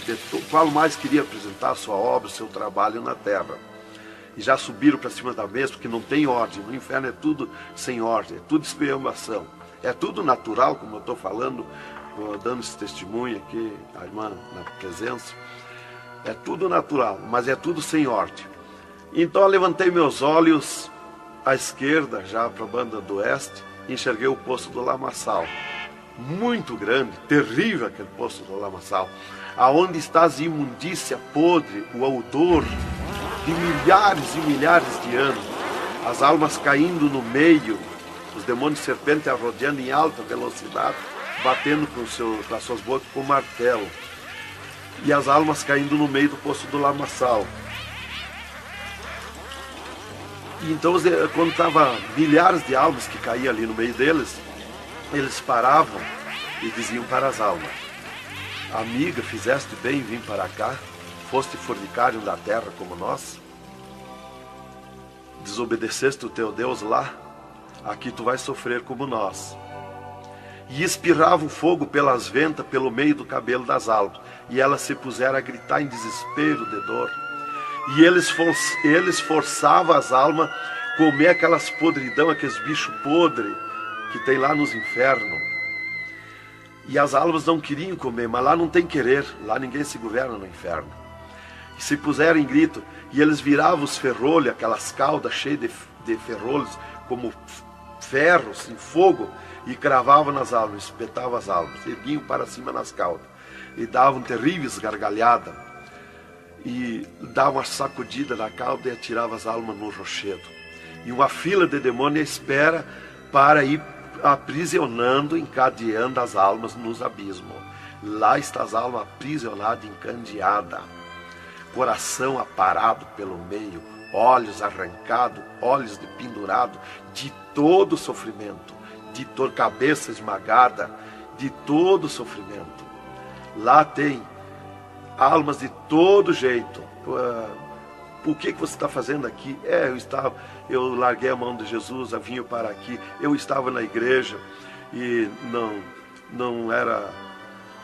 qual mais queria apresentar a sua obra, o seu trabalho na terra. E já subiram para cima da mesa, porque não tem ordem. No inferno é tudo sem ordem, é tudo experimentação. É tudo natural, como eu estou falando, dando esse testemunho aqui, a irmã na presença. É tudo natural, mas é tudo sem ordem. Então eu levantei meus olhos à esquerda, já para a banda do oeste, e enxerguei o poço do lamaçal. Muito grande, terrível aquele poço do lamaçal. Aonde está a imundícia podre, o odor de milhares e milhares de anos, as almas caindo no meio, os demônios serpentes rodeando em alta velocidade, batendo com as suas bocas com martelo, e as almas caindo no meio do poço do lamaçal. E então, quando estava milhares de almas que caíam ali no meio deles, eles paravam e diziam para as almas: amiga, fizeste bem em vir para cá? Foste fornicário da terra como nós? Desobedeceste o teu Deus lá? Aqui tu vais sofrer como nós. E espirrava o fogo pelas ventas, pelo meio do cabelo das almas. E elas se puseram a gritar em desespero de dor. E eles forçavam as almas a comer aquelas podridão, aqueles bichos podres que tem lá nos infernos. E as almas não queriam comer, mas lá não tem querer, lá ninguém se governa no inferno. E se puseram em grito, e eles viravam os ferrolhos, aquelas caudas cheias de ferrolhos, como ferros em fogo, e cravavam nas almas, espetavam as almas, erguiam para cima nas caudas, e davam terríveis gargalhadas, e davam uma sacudida na cauda e atiravam as almas no rochedo. E uma fila de demônios espera para ir aprisionando, encadeando as almas nos abismos. Lá está as almas aprisionadas, encandeadas, coração aparado pelo meio, olhos arrancados, olhos de pendurado, de todo sofrimento, de toda cabeça esmagada, de todo sofrimento. Lá tem almas de todo jeito. O que você está fazendo aqui? Eu larguei a mão de Jesus, eu vim para aqui. Eu estava na igreja e não era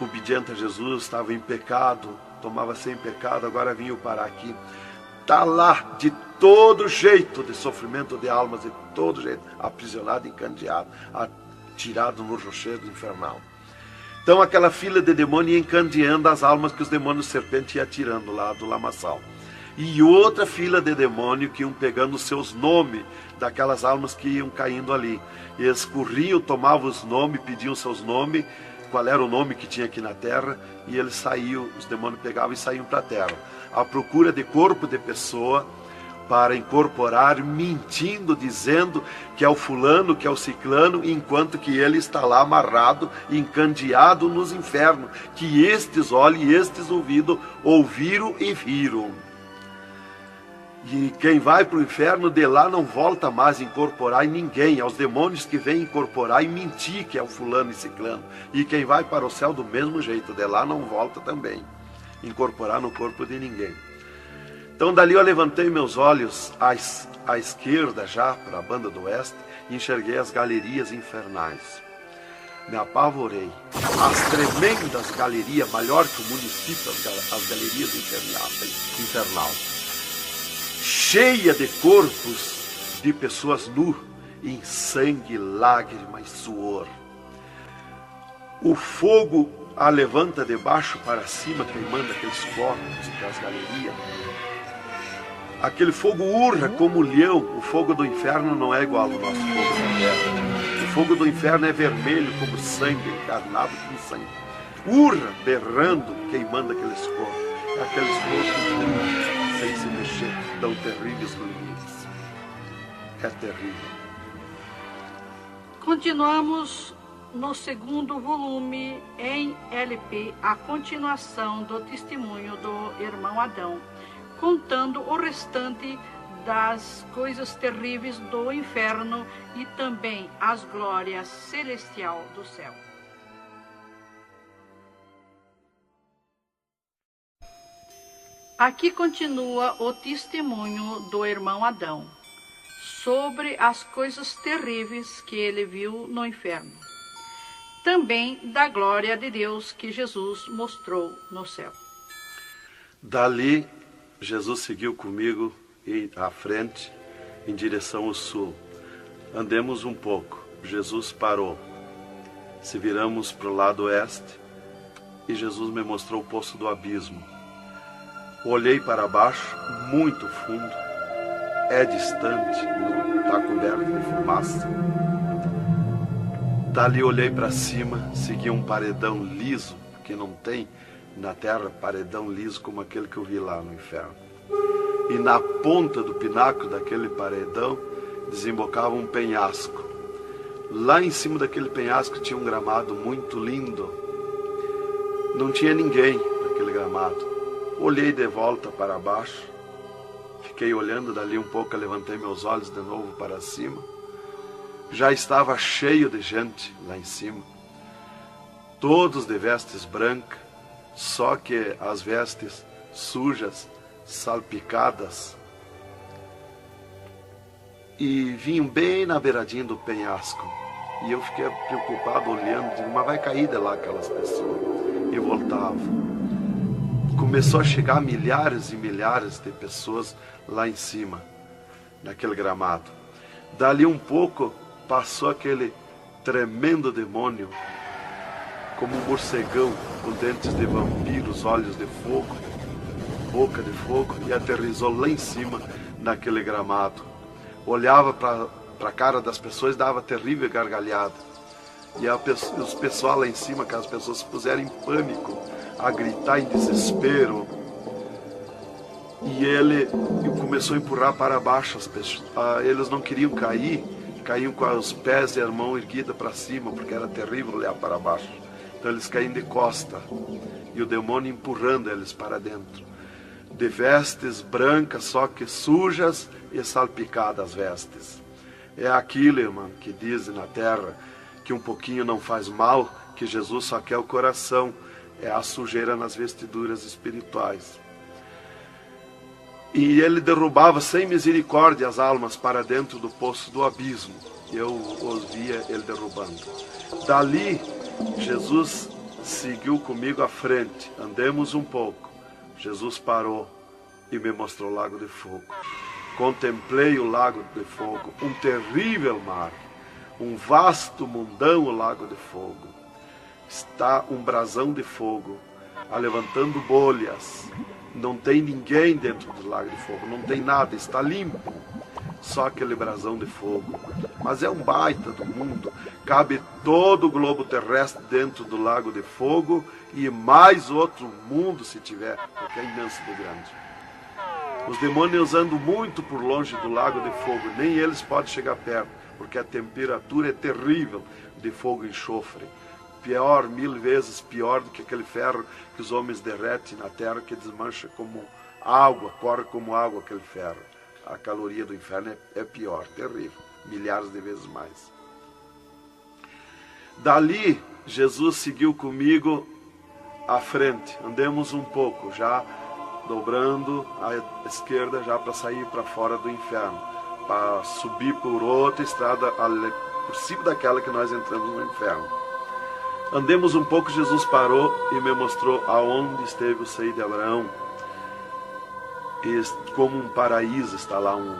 obediente a Jesus, estava em pecado, tomava sem pecado, agora vim para aqui. Está lá de todo jeito de sofrimento de almas, de todo jeito, aprisionado, encandeado, atirado no rochedo infernal. Então aquela fila de demônios ia encandeando as almas que os demônios serpentes iam atirando lá do lamaçal. E outra fila de demônios que iam pegando os seus nomes daquelas almas que iam caindo ali. Eles corriam, tomavam os nomes, pediam seus nomes, qual era o nome que tinha aqui na terra, e eles saíam, os demônios pegavam e saíam para a terra, à procura de corpo de pessoa, para incorporar, mentindo, dizendo que é o fulano, que é o ciclano, enquanto que ele está lá amarrado, encandeado nos infernos, que estes olhos e estes ouvidos ouviram e viram. E quem vai para o inferno de lá não volta mais a incorporar em ninguém, aos demônios que vêm incorporar e mentir que é o fulano e ciclano. E quem vai para o céu do mesmo jeito, de lá não volta também, incorporar no corpo de ninguém. Então dali eu levantei meus olhos à esquerda já, para a banda do oeste, e enxerguei as galerias infernais. Me apavorei. As tremendas galerias, maior que o município, as galerias infernal. Cheia de corpos de pessoas nu, em sangue, lágrima e suor. O fogo a levanta de baixo para cima, queimando aqueles corpos, aquelas galerias. Aquele fogo urra como leão. O fogo do inferno não é igual ao nosso fogo da terra. O fogo do inferno é vermelho como sangue, encarnado como sangue. Urra, berrando, queimando aqueles corpos. Aqueles corpos sem se mexer, dão terríveis ruídos. É terrível. Continuamos no segundo volume em LP, a continuação do testemunho do irmão Adão, contando o restante das coisas terríveis do inferno e também as glórias celestial do céu. Aqui continua o testemunho do irmão Adão sobre as coisas terríveis que ele viu no inferno. Também da glória de Deus que Jesus mostrou no céu. Dali, Jesus seguiu comigo à frente, em direção ao sul. Andemos um pouco. Jesus parou. Se viramos para o lado oeste, e Jesus me mostrou o poço do abismo. Olhei para baixo, muito fundo. É distante, está coberto de fumaça. Dali olhei para cima, segui um paredão liso, porque não tem na terra paredão liso como aquele que eu vi lá no inferno. E na ponta do pináculo daquele paredão desembocava um penhasco. Lá em cima daquele penhasco tinha um gramado muito lindo. Não tinha ninguém naquele gramado. Olhei de volta para baixo, fiquei olhando dali um pouco, levantei meus olhos de novo para cima. Já estava cheio de gente lá em cima, todos de vestes brancas, só que as vestes sujas, salpicadas, e vinham bem na beiradinha do penhasco. E eu fiquei preocupado olhando, digo, mas vai cair de lá aquelas pessoas. E voltava. Começou a chegar milhares e milhares de pessoas lá em cima, naquele gramado. Dali um pouco, passou aquele tremendo demônio, como um morcegão, com dentes de vampiros, olhos de fogo, boca de fogo, e aterrissou lá em cima, naquele gramado. Olhava para a cara das pessoas e dava terrível gargalhada. E os pessoal lá em cima, aquelas pessoas se puseram em pânico, a gritar em desespero. E ele começou a empurrar para baixo as pessoas. Eles não queriam cair, caíam com os pés e a mão erguida para cima, porque era terrível olhar para baixo. Então eles caíam de costa, e o demônio empurrando eles para dentro. De vestes brancas, só que sujas e salpicadas as vestes. É aquilo, irmão, que dizem na terra, que um pouquinho não faz mal, que Jesus só quer o coração. É a sujeira nas vestiduras espirituais. E ele derrubava sem misericórdia as almas para dentro do poço do abismo. Eu os via ele derrubando. Dali, Jesus seguiu comigo à frente. Andemos um pouco. Jesus parou e me mostrou o lago de fogo. Contemplei o lago de fogo, um terrível mar, um vasto mundão, o lago de fogo. Está um brasão de fogo, levantando bolhas. Não tem ninguém dentro do lago de fogo, não tem nada, está limpo. só aquele brasão de fogo. Mas é um baita do mundo. Cabe todo o globo terrestre dentro do lago de fogo e mais outro mundo se tiver, porque é imenso de grande. Os demônios andam muito por longe do lago de fogo, nem eles podem chegar perto, porque a temperatura é terrível de fogo e enxofre. Pior, 1000 vezes pior do que aquele ferro que os homens derretem na terra, que desmancha como água, corre como água aquele ferro. A caloria do inferno é pior, terrível, milhares de vezes mais. Dali, Jesus seguiu comigo à frente. Andemos um pouco, já dobrando à esquerda, já para sair para fora do inferno, para subir por outra estrada, por cima daquela que nós entramos no inferno. Andemos um pouco, Jesus parou e me mostrou aonde esteve o seio de Abraão. E como um paraíso está lá, um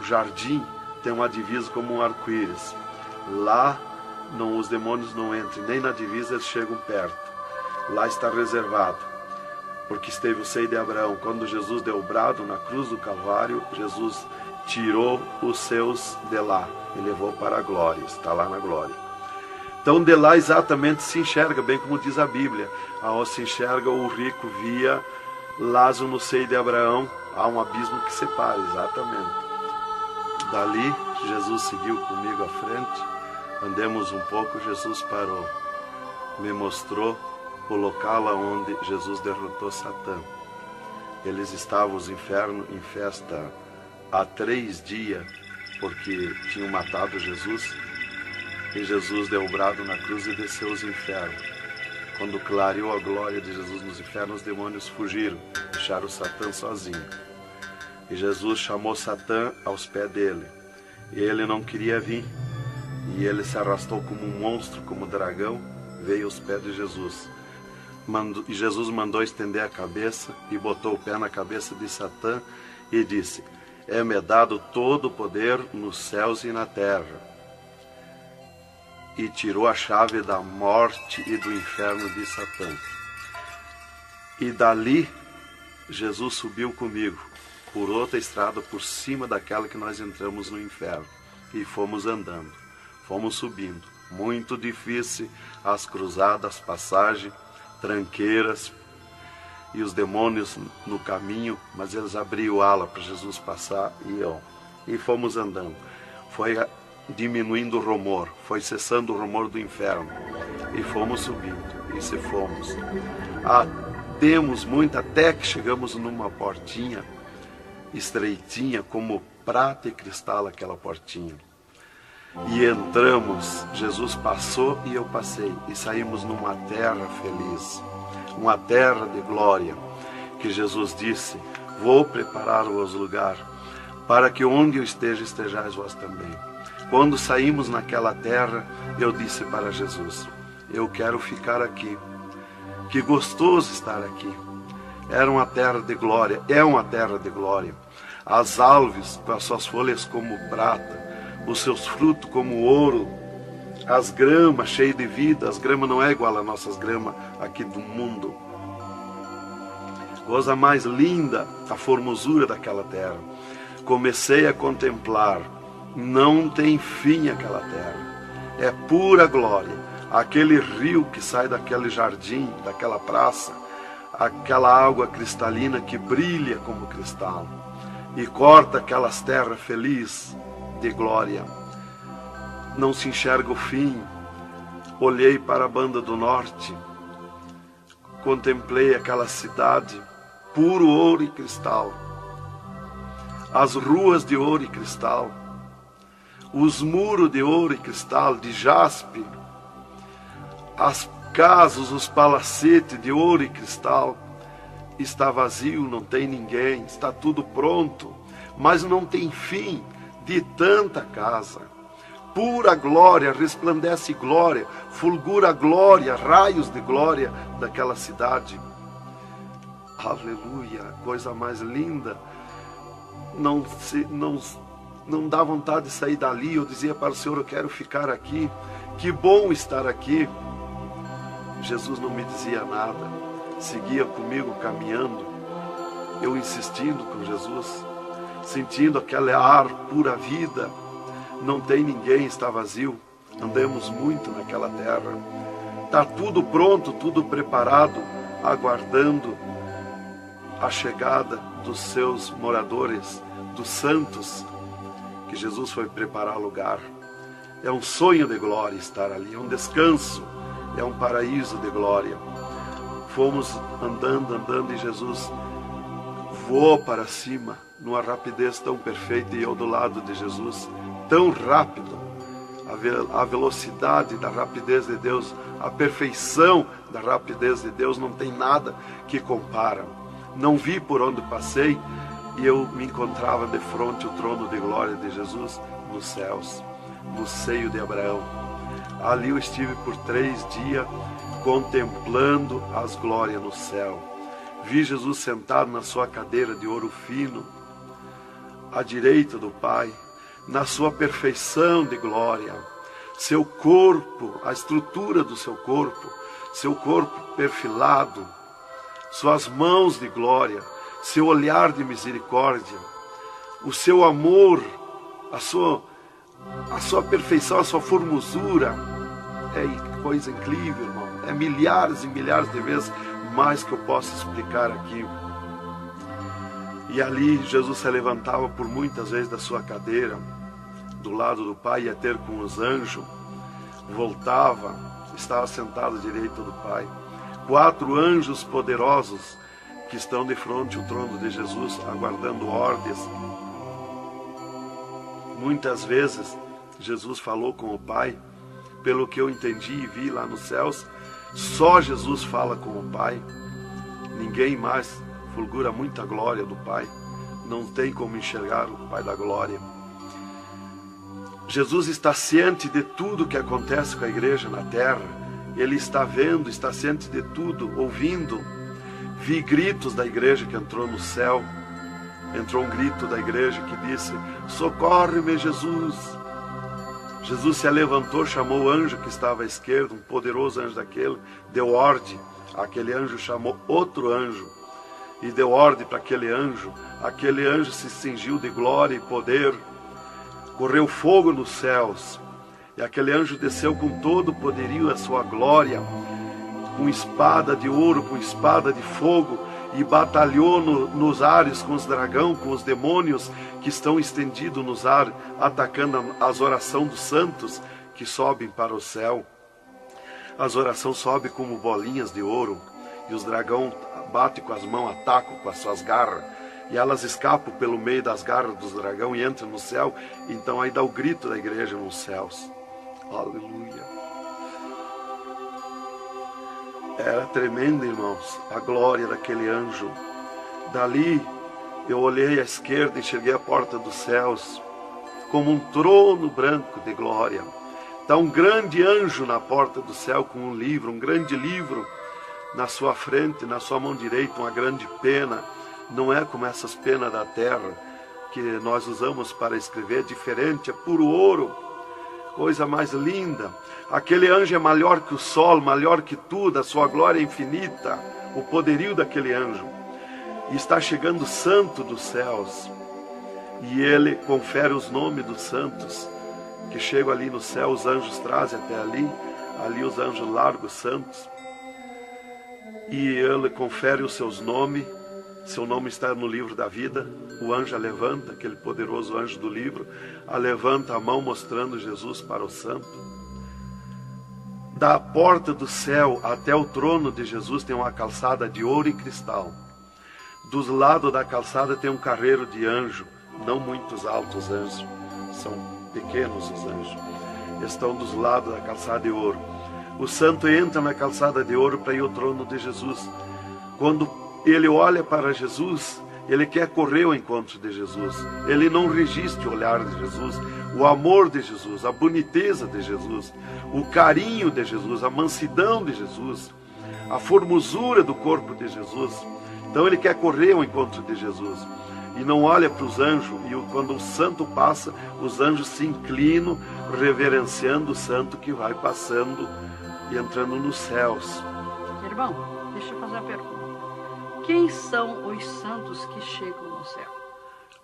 jardim, tem uma divisa como um arco-íris. Lá os demônios não entram, nem na divisa eles chegam perto. Lá está reservado, porque esteve o seio de Abraão. Quando Jesus deu o brado na cruz do Calvário, Jesus tirou os seus de lá e levou para a glória, está lá na glória. Então de lá exatamente se enxerga, bem como diz a Bíblia, aonde se enxerga o rico via Lázaro no seio de Abraão, há um abismo que separa, exatamente. Dali, Jesus seguiu comigo à frente, andemos um pouco, Jesus parou, me mostrou o local onde Jesus derrotou Satã. Eles estavam, os infernos, em festa há 3 dias, porque tinham matado Jesus, e Jesus deu o brado na cruz e desceu os infernos. Quando clareou a glória de Jesus nos infernos, os demônios fugiram, deixaram Satã sozinho. E Jesus chamou Satã aos pés dele. E ele não queria vir. E ele se arrastou como um monstro, como um dragão, veio aos pés de Jesus. E Jesus mandou estender a cabeça e botou o pé na cabeça de Satã e disse: é-me dado todo o poder nos céus e na terra. E tirou a chave da morte e do inferno de Satã. E dali, Jesus subiu comigo, por outra estrada, por cima daquela que nós entramos no inferno. E fomos andando, fomos subindo. Muito difícil, as cruzadas, passagem, tranqueiras, e os demônios no caminho, mas eles abriam ala para Jesus passar e fomos andando. Foi diminuindo o rumor, foi cessando o rumor do inferno, e fomos subindo, e se fomos. Demos muito, até que chegamos numa portinha estreitinha, como prata e cristal aquela portinha. E entramos, Jesus passou e eu passei, e saímos numa terra feliz, uma terra de glória, que Jesus disse: vou preparar-vos lugar, para que onde eu esteja, estejais vós também. Quando saímos naquela terra, eu disse para Jesus: eu quero ficar aqui, que gostoso estar aqui. Era uma terra de glória, é uma terra de glória. As árvores com as suas folhas como prata, os seus frutos como ouro, as gramas cheias de vida. As gramas não é igual às nossas gramas aqui do mundo. Coisa mais linda, a formosura daquela terra. Comecei a contemplar, não tem fim aquela terra, é pura glória. Aquele rio que sai daquele jardim, daquela praça, aquela água cristalina que brilha como cristal e corta aquelas terras felizes de glória. Não se enxerga o fim. Olhei para a banda do norte, contemplei aquela cidade, puro ouro e cristal, as ruas de ouro e cristal, os muros de ouro e cristal, de jaspe, as casas, os palacetes de ouro e cristal. Está vazio, não tem ninguém, está tudo pronto, mas não tem fim de tanta casa. Pura glória, resplandece glória, fulgura glória, raios de glória daquela cidade. Aleluia, coisa mais linda. Não dá vontade de sair dali. Eu dizia para o Senhor: eu quero ficar aqui, que bom estar aqui. Jesus não me dizia nada, seguia comigo caminhando, eu insistindo com Jesus. sentindo aquele ar pura vida. Não tem ninguém, está vazio. Andamos muito naquela terra. Está tudo pronto, tudo preparado, aguardando a chegada dos seus moradores, dos santos, que Jesus foi preparar lugar. É um sonho de glória estar ali, é um descanso, é um paraíso de glória. Fomos andando e Jesus voou para cima, numa rapidez tão perfeita, e eu do lado de Jesus, tão rápido. A velocidade da rapidez de Deus, a perfeição da rapidez de Deus, não tem nada que compara. Não vi por onde passei, e eu me encontrava de frente ao trono de glória de Jesus nos céus, no seio de Abraão. Ali eu estive por 3 dias contemplando as glórias no céu. Vi Jesus sentado na sua cadeira de ouro fino, à direita do Pai, na sua perfeição de glória. Seu corpo, a estrutura do seu corpo perfilado, suas mãos de glória, seu olhar de misericórdia, o seu amor, a sua perfeição, a sua formosura. É coisa incrível, irmão. É milhares e milhares de vezes mais que eu posso explicar aqui. E ali Jesus se levantava por muitas vezes da sua cadeira, do lado do Pai, ia ter com os anjos, voltava, estava sentado à direita do Pai. 4 anjos poderosos que estão de frente ao trono de Jesus, aguardando ordens. Muitas vezes Jesus falou com o Pai, pelo que eu entendi e vi lá nos céus, só Jesus fala com o Pai, ninguém mais. Fulgura muita glória do Pai, não tem como enxergar o Pai da glória. Jesus está ciente de tudo que acontece com a igreja na terra, Ele está vendo, está ciente de tudo, ouvindo. Vi gritos da igreja que entrou no céu, entrou um grito da igreja que disse: socorre-me, Jesus. Jesus se levantou, chamou o anjo que estava à esquerda, um poderoso anjo daquele, deu ordem. Aquele anjo chamou outro anjo e deu ordem para aquele anjo se cingiu de glória e poder, correu fogo nos céus, e aquele anjo desceu com todo o poderio e a sua glória, com espada de ouro, com espada de fogo, e batalhou nos ares com os dragões, com os demônios que estão estendidos nos ares, atacando as orações dos santos que sobem para o céu. As orações sobem como bolinhas de ouro, e os dragões batem com as mãos, atacam com as suas garras, e elas escapam pelo meio das garras dos dragões e entram no céu. Então aí dá o grito da igreja nos céus. Aleluia. Era tremendo, irmãos, a glória daquele anjo. Dali eu olhei à esquerda e enxerguei a porta dos céus, como um trono branco de glória. Está um grande anjo na porta do céu com um livro, um grande livro na sua frente, na sua mão direita, uma grande pena. Não é como essas penas da terra que nós usamos para escrever, é diferente, é puro ouro, coisa mais linda. Aquele anjo é maior que o sol, maior que tudo, a sua glória é infinita, o poderio daquele anjo. E está chegando o santo dos céus, e ele confere os nomes dos santos que chegam ali no céu. Os anjos trazem até ali os anjos largam os santos, e ele confere os seus nomes. Seu nome está no livro da vida. O anjo a levanta, aquele poderoso anjo do livro, a levanta a mão mostrando Jesus para o santo. Da porta do céu até o trono de Jesus tem uma calçada de ouro e cristal. Dos lados da calçada tem um carreiro de anjo, não muitos altos anjos, são pequenos os anjos. Estão dos lados da calçada de ouro. O santo entra na calçada de ouro para ir ao trono de Jesus. Quando ele olha para Jesus, ele quer correr ao encontro de Jesus. Ele não resiste o olhar de Jesus, o amor de Jesus, a boniteza de Jesus, o carinho de Jesus, a mansidão de Jesus, a formosura do corpo de Jesus. Então ele quer correr ao encontro de Jesus e não olha para os anjos. E quando o santo passa, os anjos se inclinam, reverenciando o santo que vai passando e entrando nos céus. Irmão, deixa eu fazer uma pergunta. Quem são os santos que chegam no céu?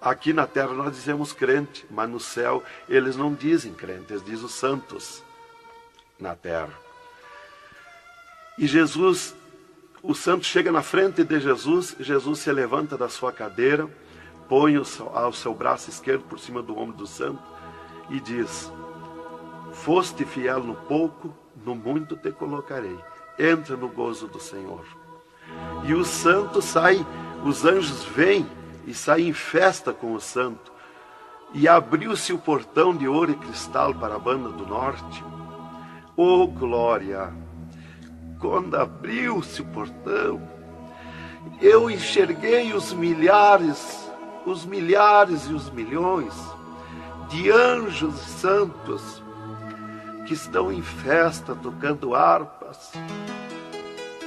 Aqui na terra nós dizemos crente, mas no céu eles não dizem crente, eles dizem os santos na terra. E Jesus, o santo chega na frente de Jesus, Jesus se levanta da sua cadeira, põe o seu braço esquerdo por cima do ombro do santo e diz: foste fiel no pouco, no muito te colocarei. Entra no gozo do Senhor. E o santo sai, os anjos vêm e saem em festa com o santo. E abriu-se o portão de ouro e cristal para a banda do norte. Oh, glória! Quando abriu-se o portão, eu enxerguei os milhares e os milhões de anjos santos que estão em festa, tocando harpas,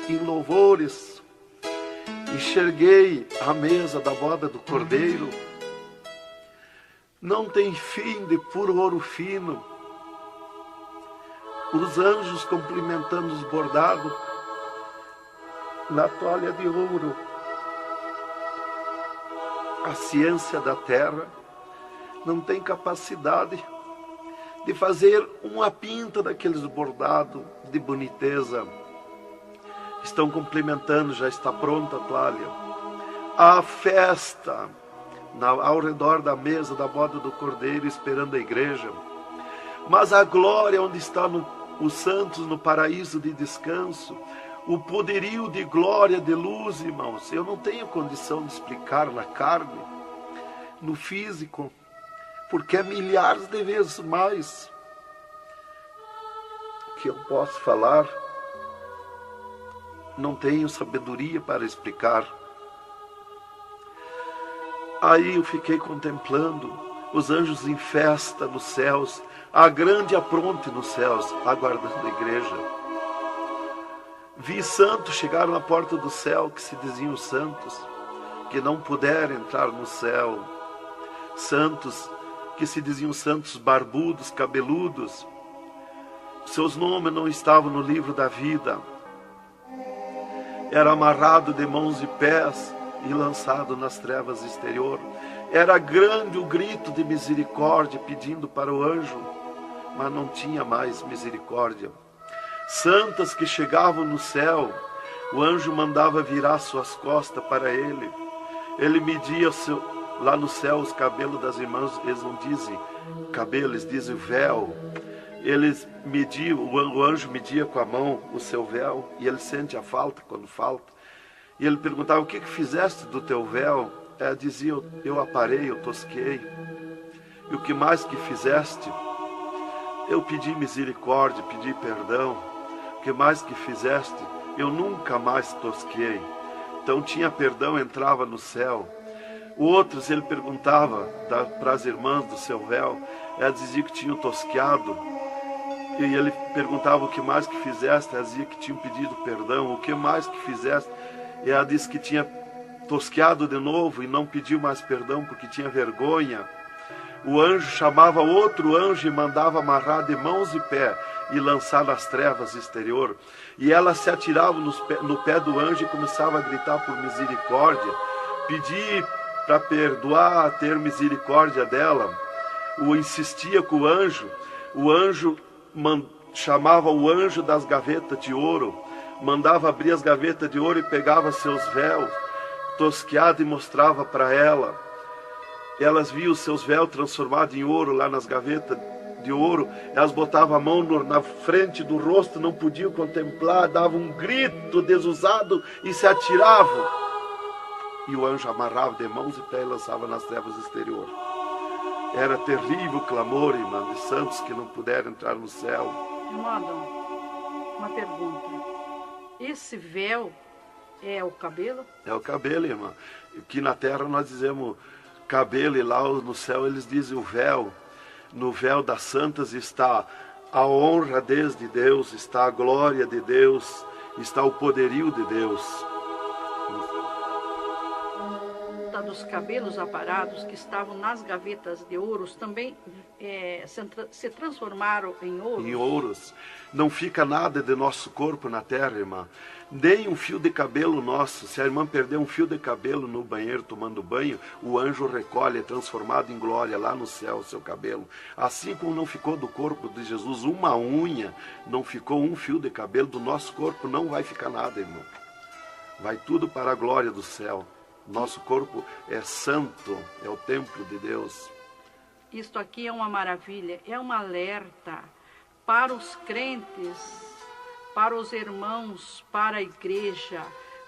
em louvores. Enxerguei a mesa da boda do Cordeiro, não tem fim, de puro ouro fino. Os anjos cumprimentando os bordados na toalha de ouro. A ciência da terra não tem capacidade de fazer uma pinta daqueles bordados de boniteza. Estão cumprimentando, já está pronta a toalha. A festa ao redor da mesa da boda do Cordeiro, esperando a igreja. Mas a glória onde estão os santos no paraíso de descanso, o poderio de glória, de luz, irmãos, eu não tenho condição de explicar na carne, no físico, porque é milhares de vezes mais que eu posso falar. Não tenho sabedoria para explicar. Aí eu fiquei contemplando os anjos em festa nos céus, a grande apronte nos céus, aguardando a igreja. Vi santos chegar na porta do céu, que se diziam santos, que não puderam entrar no céu. Santos que se diziam santos barbudos, cabeludos. Seus nomes não estavam no livro da vida. Era amarrado de mãos e pés e lançado nas trevas exterior. Era grande o grito de misericórdia pedindo para o anjo, mas não tinha mais misericórdia. Santas que chegavam no céu, o anjo mandava virar suas costas para ele. Ele media lá no céu os cabelos das irmãs, eles não dizem cabelo, eles dizem véu. Eles mediam, o anjo media com a mão o seu véu, e ele sente a falta quando falta. E ele perguntava: o que fizeste do teu véu? Ela dizia: eu aparei, eu tosquei. E o que mais que fizeste? Eu pedi misericórdia, pedi perdão. O que mais que fizeste? Eu nunca mais tosquei. Então tinha perdão, entrava no céu. Outros ele perguntava para as irmãs do seu véu, ela dizia que tinham tosqueado. E ele perguntava: o que mais que fizeste? Ela dizia que tinham pedido perdão. O que mais que fizeste? E ela disse que tinha tosqueado de novo e não pediu mais perdão porque tinha vergonha. O anjo chamava outro anjo e mandava amarrar de mãos e pé e lançar nas trevas exterior. E ela se atirava no pé do anjo e começava a gritar por misericórdia, pedir para perdoar, ter misericórdia dela. Insistia com o anjo chamava o anjo das gavetas de ouro, mandava abrir as gavetas de ouro e pegava seus véus tosqueados e mostrava para ela. Elas viam os seus véus transformados em ouro lá nas gavetas de ouro. Elas botavam a mão na frente do rosto, não podiam contemplar, davam um grito desusado e se atiravam. E o anjo amarrava de mãos e pés e lançava nas trevas exterior. Era terrível o clamor, irmã, de santos que não puderam entrar no céu. Irmão Adão, uma pergunta. Esse véu é o cabelo? É o cabelo, irmã. Aqui na terra nós dizemos cabelo e lá no céu eles dizem o véu. No véu das santas está a honra desde Deus, está a glória de Deus, está o poderio de Deus. Tá volta dos cabelos aparados que estavam nas gavetas de ouros também se transformaram em ouros? Em ouros. Não fica nada de nosso corpo na terra, irmã. Nem um fio de cabelo nosso. Se a irmã perder um fio de cabelo no banheiro tomando banho, o anjo recolhe, é transformado em glória lá no céu o seu cabelo. Assim como não ficou do corpo de Jesus uma unha, não ficou um fio de cabelo do nosso corpo, não vai ficar nada, irmão. Vai tudo para a glória do céu. Nosso corpo é santo, é o templo de Deus. Isto aqui é uma maravilha, é um alerta para os crentes, para os irmãos, para a igreja,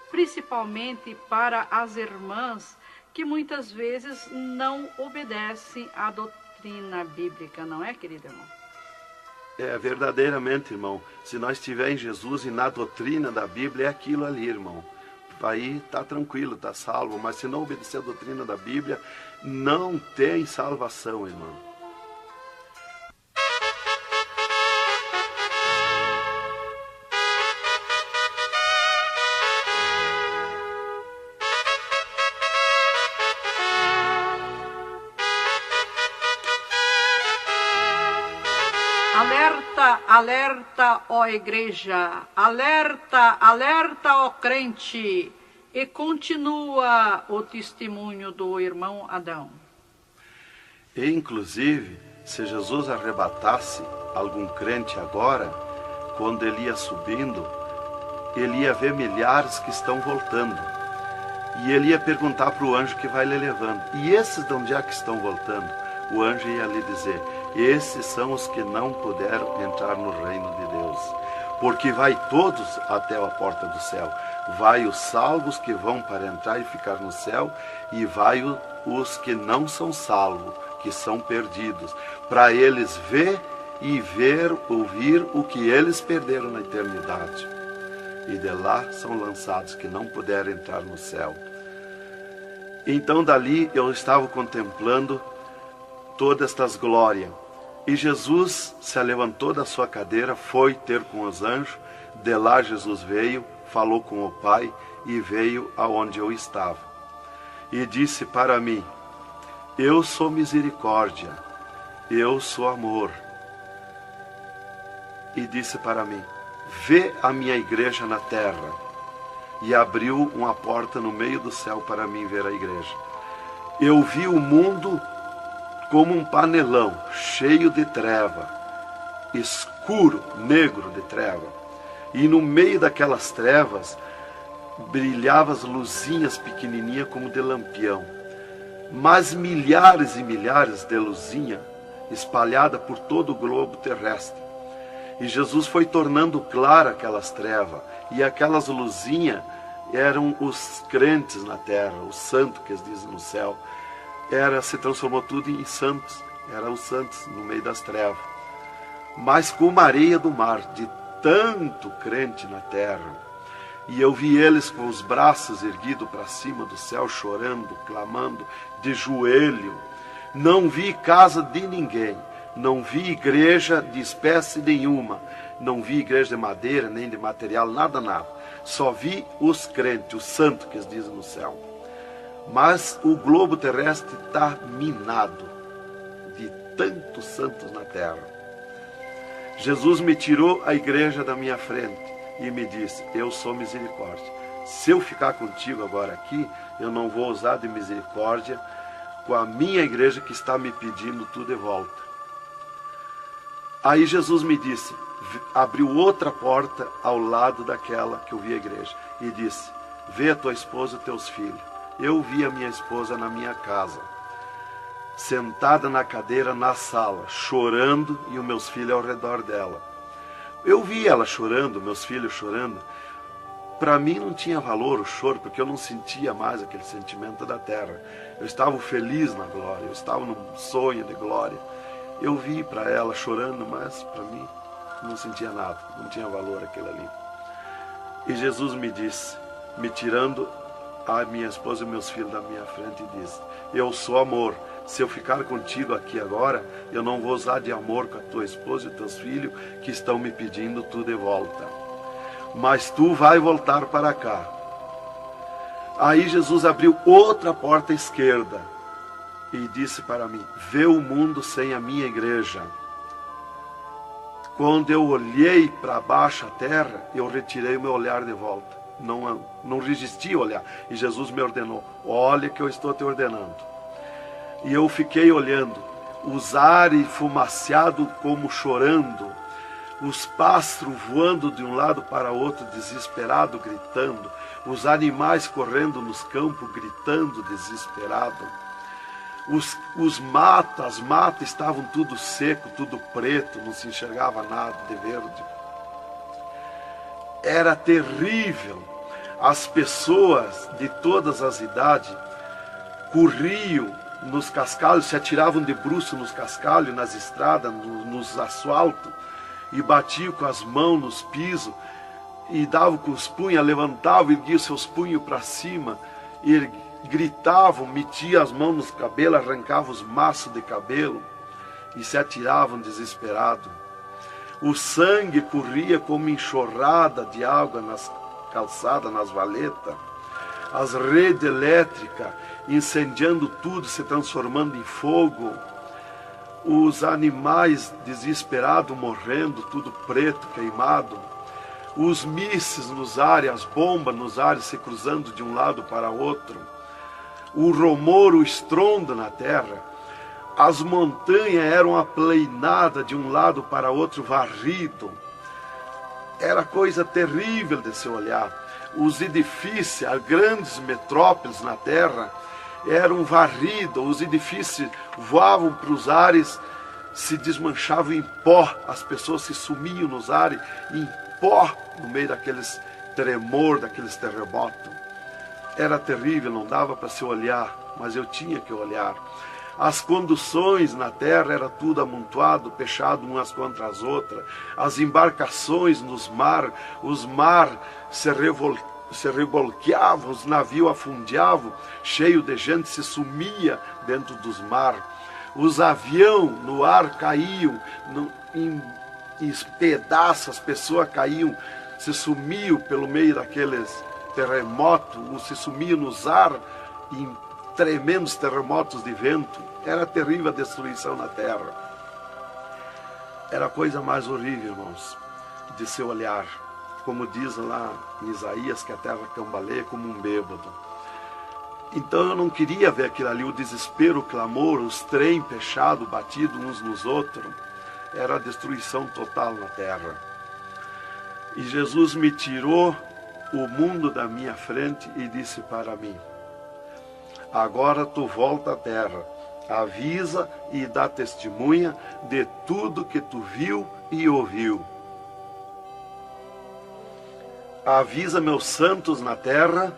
principalmente para as irmãs que muitas vezes não obedecem à doutrina bíblica, não é, querido irmão? É, verdadeiramente, irmão. Se nós estivermos em Jesus e na doutrina da Bíblia, é aquilo ali, irmão. Aí está tranquilo, está salvo. Mas se não obedecer a doutrina da Bíblia, não tem salvação, irmão. Alerta, alerta, ó igreja, alerta, alerta, ó crente. E continua o testemunho do irmão Adão. E, inclusive, se Jesus arrebatasse algum crente agora, quando ele ia subindo, ele ia ver milhares que estão voltando. E ele ia perguntar para o anjo que vai lhe levando. E esses de onde é que estão voltando? O anjo ia lhe dizer: esses são os que não puderam entrar no reino de Deus. Porque vai todos até a porta do céu. Vai os salvos que vão para entrar e ficar no céu, e vai os que não são salvos, que são perdidos, para eles ver e ouvir o que eles perderam na eternidade. E de lá são lançados que não puderam entrar no céu. Então dali eu estava contemplando todas estas glórias. E Jesus se levantou da sua cadeira, foi ter com os anjos. De lá Jesus veio, falou com o Pai e veio aonde eu estava. E disse para mim: eu sou misericórdia, eu sou amor. E disse para mim: vê a minha igreja na terra. E abriu uma porta no meio do céu para mim ver a igreja. Eu vi o mundo como um panelão, cheio de treva, escuro, negro de treva. E no meio daquelas trevas, brilhavam as luzinhas pequenininhas como de lampião. Mas milhares e milhares de luzinhas espalhadas por todo o globo terrestre. E Jesus foi tornando clara aquelas trevas. E aquelas luzinhas eram os crentes na terra, os santos que eles dizem no céu. Se transformou tudo em santos. Eram os santos no meio das trevas. Mas como a areia do mar, de tanto crente na terra. E eu vi eles com os braços erguidos para cima do céu, chorando, clamando, de joelho. Não vi casa de ninguém. Não vi igreja de espécie nenhuma. Não vi igreja de madeira, nem de material, nada, nada. Só vi os crentes, os santos que eles dizem no céu. Mas o globo terrestre está minado de tantos santos na terra. Jesus me tirou a igreja da minha frente e me disse: eu sou misericórdia. Se eu ficar contigo agora aqui, eu não vou usar de misericórdia com a minha igreja que está me pedindo tudo de volta. Aí Jesus me disse, abriu outra porta ao lado daquela que eu vi a igreja e disse: vê a tua esposa e teus filhos. Eu vi a minha esposa na minha casa, sentada na cadeira na sala, chorando, e os meus filhos ao redor dela. Eu vi ela chorando, meus filhos chorando. Para mim não tinha valor o choro, porque eu não sentia mais aquele sentimento da terra. Eu estava feliz na glória, eu estava num sonho de glória. Eu vi para ela chorando, mas para mim não sentia nada, não tinha valor aquilo ali. E Jesus me disse, me tirando a minha esposa e meus filhos da minha frente, e disse: eu sou amor. Se eu ficar contigo aqui agora, eu não vou usar de amor com a tua esposa e teus filhos que estão me pedindo tudo de volta. Mas tu vai voltar para cá. Aí Jesus abriu outra porta à esquerda e disse para mim: vê o mundo sem a minha igreja. Quando eu olhei para baixo a terra, eu retirei o meu olhar de volta. Não resisti a olhar. E Jesus me ordenou: olha que eu estou te ordenando. E eu fiquei olhando, os ares fumaciados como chorando, os pássaros voando de um lado para outro, desesperado, gritando, os animais correndo nos campos, gritando, desesperado. As matas estavam tudo seco, tudo preto, não se enxergava nada de verde. Era terrível. As pessoas de todas as idades corriam nos cascalhos, se atiravam de bruços nos cascalhos, nas estradas, nos asfaltos, e batiam com as mãos nos pisos, e davam com os punhos, levantavam e erguiam seus punhos para cima, e gritavam, metiam as mãos nos cabelos, arrancavam os maços de cabelo, e se atiravam desesperados. O sangue corria como enxurrada de água nas calçadas, nas valetas. As redes elétricas incendiando tudo, se transformando em fogo. Os animais desesperados morrendo, tudo preto, queimado. Os mísseis nos ares, as bombas nos ares se cruzando de um lado para outro. O rumor, o estrondo na terra. As montanhas eram aplainadas de um lado para outro, varrido. Era coisa terrível de se olhar. Os edifícios, as grandes metrópoles na terra, eram varridos. Os edifícios voavam para os ares, se desmanchavam em pó. As pessoas se sumiam nos ares em pó, no meio daqueles tremor, daqueles terremotos. Era terrível, não dava para se olhar, mas eu tinha que olhar. As conduções na terra era tudo amontoado, fechado umas contra as outras. As embarcações nos mar, os mar se revolqueavam, os navios afundiavam, cheio de gente, se sumia dentro dos mar. Os aviões no ar caíam em pedaços, as pessoas caíam, se sumiam pelo meio daqueles terremotos, se sumiam nos ar em tremendos terremotos de vento. Era terrível a destruição na terra. Era a coisa mais horrível, irmãos, de se olhar. Como diz lá em Isaías, que a terra cambaleia como um bêbado. Então eu não queria ver aquilo ali, o desespero, o clamor, os trens fechados, batidos uns nos outros. Era a destruição total na terra. E Jesus me tirou o mundo da minha frente e disse para mim: agora tu volta à terra, avisa e dá testemunha de tudo que tu viu e ouviu. Avisa meus santos na terra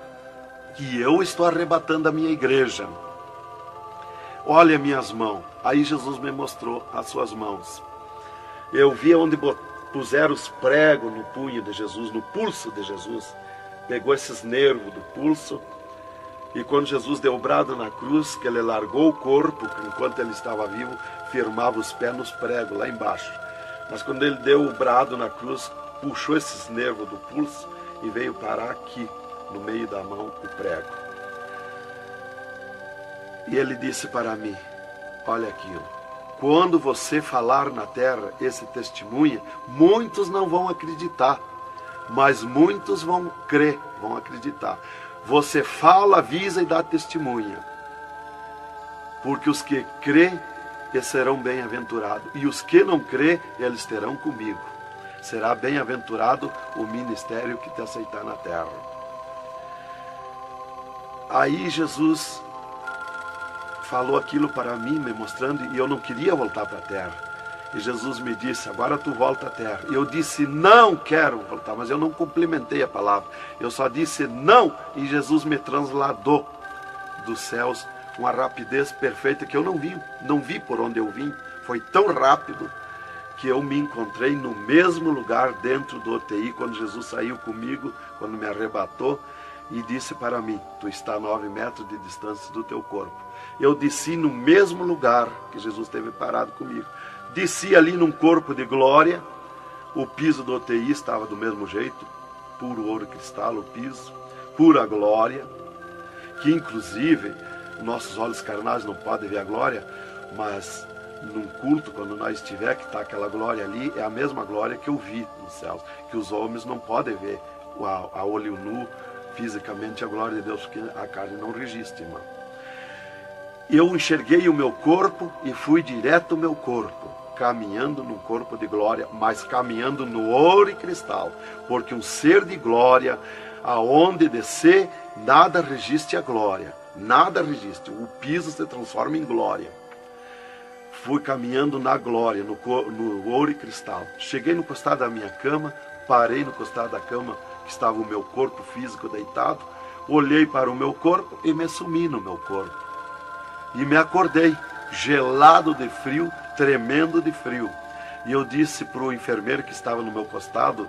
que eu estou arrebatando a minha igreja. Olha minhas mãos. Aí Jesus me mostrou as suas mãos. Eu vi onde puseram os pregos no punho de Jesus, no pulso de Jesus. Pegou esses nervos do pulso. E quando Jesus deu o brado na cruz, que ele largou o corpo, enquanto ele estava vivo, firmava os pés nos pregos lá embaixo. Mas quando ele deu o brado na cruz, puxou esses nervos do pulso e veio parar aqui, no meio da mão, o prego. E ele disse para mim: olha aquilo, quando você falar na terra esse testemunho, muitos não vão acreditar, mas muitos vão crer, vão acreditar. Você fala, avisa e dá testemunha. Porque os que crê, eles serão bem-aventurados. E os que não crê, eles terão comigo. Será bem-aventurado o ministério que te aceitar na terra. Aí Jesus falou aquilo para mim, me mostrando, e eu não queria voltar para a terra. E Jesus me disse: agora tu volta à terra. E eu disse: não quero voltar, mas eu não complementei a palavra. Eu só disse não, e Jesus me transladou dos céus com uma rapidez perfeita que eu não vi por onde eu vim. Foi tão rápido que eu me encontrei no mesmo lugar dentro do UTI, quando Jesus saiu comigo, quando me arrebatou, e disse para mim: tu está a 9 metros de distância do teu corpo. Eu desci no mesmo lugar que Jesus esteve parado comigo. Desci ali num corpo de glória. O piso do UTI estava do mesmo jeito, puro ouro e cristal o piso, pura glória. que inclusive nossos olhos carnais não podem ver a glória, mas num culto, quando nós estiver, que está aquela glória ali, é a mesma glória que eu vi nos céus, que os homens não podem ver a olho nu, fisicamente, a glória de Deus, porque a carne não resiste, irmão. Eu enxerguei o meu corpo e fui direto ao meu corpo, caminhando num corpo de glória, mas caminhando no ouro e cristal, porque um ser de glória, aonde descer, nada resiste a glória, nada resiste, o piso se transforma em glória. Fui caminhando na glória, no ouro e cristal. Cheguei no costado da minha cama, parei no costado da cama que estava o meu corpo físico deitado, olhei para o meu corpo e me sumi no meu corpo. E me acordei, gelado de frio, tremendo de frio. E eu disse para o enfermeiro que estava no meu costado,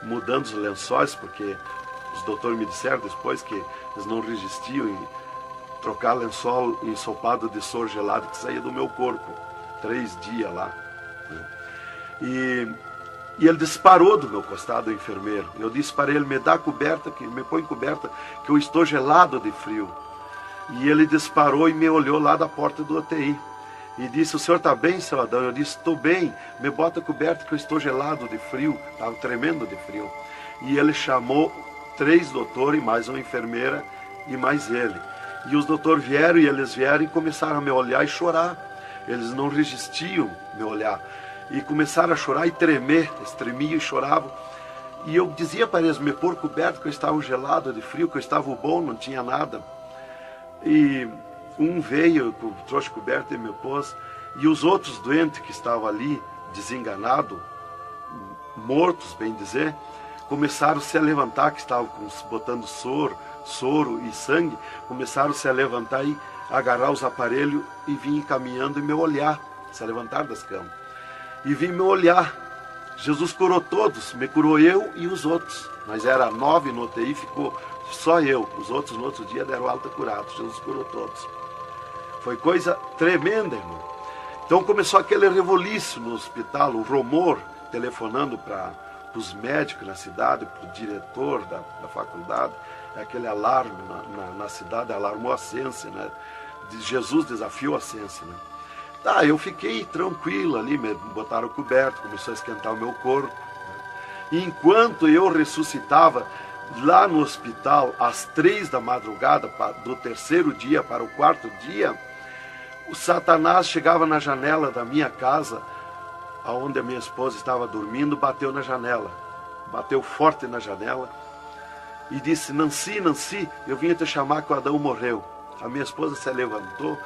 mudando os lençóis, porque os doutores me disseram depois que eles não resistiam em trocar lençol ensopado de soro gelado que saía do meu corpo. 3 dias lá. E ele disparou do meu costado, o enfermeiro. Eu disse para ele, me dá coberta, me põe coberta, que eu estou gelado de frio. E ele disparou e me olhou lá da porta do UTI. E disse, o senhor está bem, seu Adão? Eu disse, estou bem, me bota coberta que eu estou gelado de frio. Estava tremendo de frio. E ele chamou 3 doutores, mais uma enfermeira e mais ele. E os doutores vieram e eles vieram e começaram a me olhar e chorar. Eles não resistiam me olhar. E começaram a chorar e tremer, eles tremiam e choravam. E eu dizia para eles me pôr coberto, que eu estava gelado de frio, que eu estava bom, não tinha nada. E um veio, trouxe coberto e me pôs. E os outros doentes que estavam ali, desenganados, mortos, bem dizer, começaram a se levantar, que estavam botando soro e sangue, começaram a se levantar e agarrar os aparelhos e vir caminhando e me olhar, se levantar das camas. E vim me olhar. Jesus curou todos, me curou eu e os outros. Mas era 9 no UTI, ficou só eu. Os outros no outro dia deram alta curados. Jesus curou todos. Foi coisa tremenda, irmão. Então começou aquele revoluíço no hospital, o rumor, telefonando para os médicos na cidade, para o diretor da faculdade, aquele alarme na cidade, alarmou a ciência, né? Jesus desafiou a ciência, né? Tá, eu fiquei tranquilo ali, me botaram coberto, começou a esquentar o meu corpo, né? E enquanto eu ressuscitava lá no hospital, às 3 da madrugada, do 3º dia para o 4º dia, o Satanás chegava na janela da minha casa, onde a minha esposa estava dormindo, bateu na janela, bateu forte na janela, e disse, Nancy, Nancy, eu vim te chamar que o Adão morreu. A minha esposa se levantou,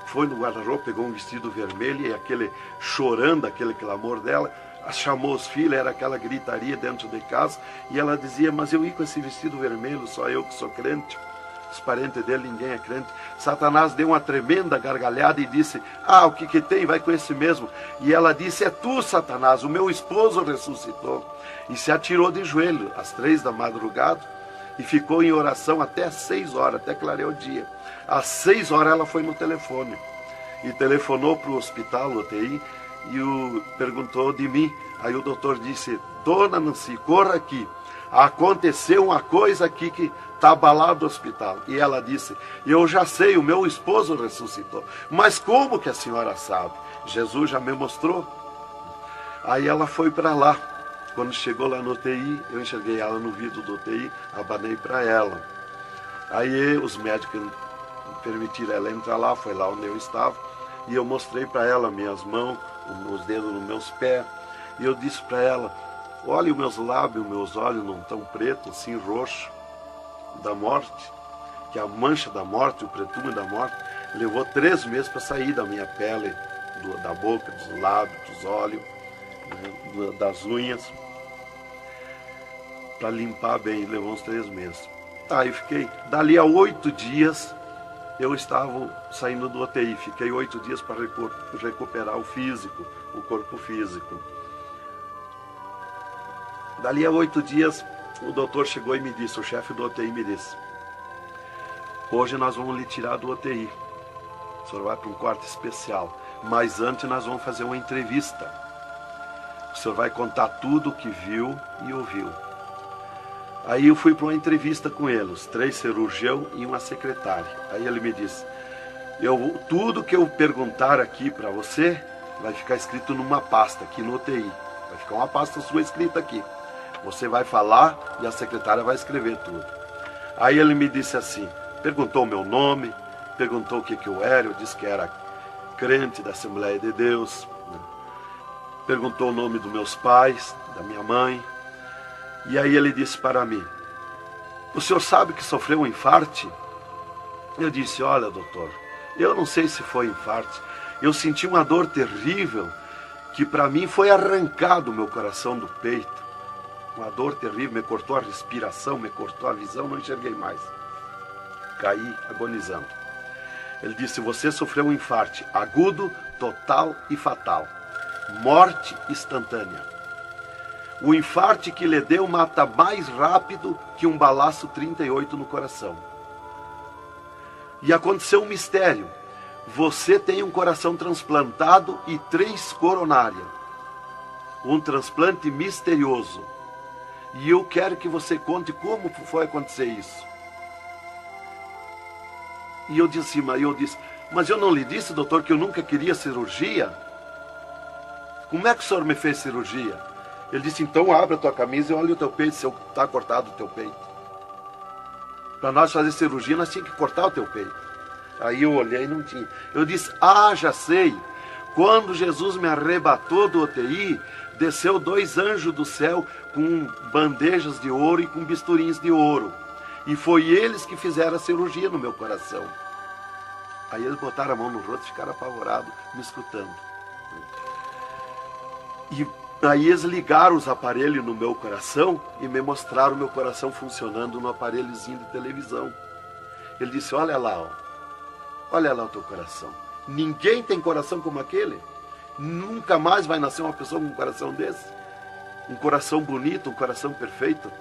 foi no guarda-roupa, pegou um vestido vermelho e aquele chorando, aquele clamor dela, chamou os filhos, era aquela gritaria dentro de casa, e ela dizia, mas eu ia com esse vestido vermelho, só eu que sou crente, os parentes dele, ninguém é crente. Satanás deu uma tremenda gargalhada e disse, o que tem, vai com esse mesmo. E ela disse, é tu, Satanás, o meu esposo ressuscitou. E se atirou de joelho às 3 da madrugada e ficou em oração até 6 horas, até clarear o dia. Às 6 horas ela foi no telefone e telefonou para o hospital, UTI, e perguntou de mim. Aí o doutor disse, dona Nancy, corra aqui, aconteceu uma coisa aqui que está abalado o hospital. E ela disse, eu já sei, o meu esposo ressuscitou. Mas como que a senhora sabe? Jesus já me mostrou. Aí ela foi para lá. Quando chegou lá no UTI, eu enxerguei ela no vidro do UTI, abanei para ela. Aí os médicos permitiram ela entrar lá, foi lá onde eu estava, e eu mostrei para ela minhas mãos, os dedos nos meus pés, e eu disse para ela, olha os meus lábios, meus olhos não estão pretos, assim roxo, da morte, que a mancha da morte, o pretume da morte, levou 3 meses para sair da minha pele, da boca, dos lábios, dos olhos, né, das unhas, para limpar bem, levou uns 3 meses. Tá, eu fiquei, dali a 8 dias, eu estava saindo do UTI, fiquei 8 dias para recuperar o físico, o corpo físico. Dali a 8 dias, o doutor chegou e me disse, o chefe do UTI me disse, hoje nós vamos lhe tirar do UTI, o senhor vai para um quarto especial, mas antes nós vamos fazer uma entrevista. O senhor vai contar tudo o que viu e ouviu. Aí eu fui para uma entrevista com ele, os 3 cirurgiões e uma secretária. Aí ele me disse, tudo que eu perguntar aqui para você, vai ficar escrito numa pasta aqui no UTI. Vai ficar uma pasta sua escrita aqui. Você vai falar e a secretária vai escrever tudo. Aí ele me disse assim, perguntou o meu nome, perguntou o que eu era, eu disse que era crente da Assembleia de Deus, né? Perguntou o nome dos meus pais, da minha mãe. E aí ele disse para mim, o senhor sabe que sofreu um infarte? Eu disse, olha doutor, eu não sei se foi infarte, eu senti uma dor terrível, que para mim foi arrancado o meu coração do peito. Uma dor terrível, me cortou a respiração, me cortou a visão, não enxerguei mais. Caí agonizando. Ele disse, você sofreu um infarte agudo, total e fatal. Morte instantânea. O infarte que lhe deu mata mais rápido que um balaço 38 no coração. E aconteceu um mistério. Você tem um coração transplantado e 3 coronárias. Um transplante misterioso. E eu quero que você conte como foi acontecer isso. E eu disse, mas eu não lhe disse, doutor, que eu nunca queria cirurgia? Como é que o senhor me fez cirurgia? Ele disse, então abre a tua camisa e olha o teu peito, se está cortado o teu peito. Para nós fazer cirurgia, nós tínhamos que cortar o teu peito. Aí eu olhei e não tinha. Eu disse, já sei. Quando Jesus me arrebatou do UTI, desceu 2 anjos do céu com bandejas de ouro e com bisturins de ouro. E foi eles que fizeram a cirurgia no meu coração. Aí eles botaram a mão no rosto e ficaram apavorados, me escutando. E aí eles ligaram os aparelhos no meu coração e me mostraram o meu coração funcionando no aparelhozinho de televisão. Ele disse, olha lá o teu coração. Ninguém tem coração como aquele. Nunca mais vai nascer uma pessoa com um coração desse. Um coração bonito, um coração perfeito.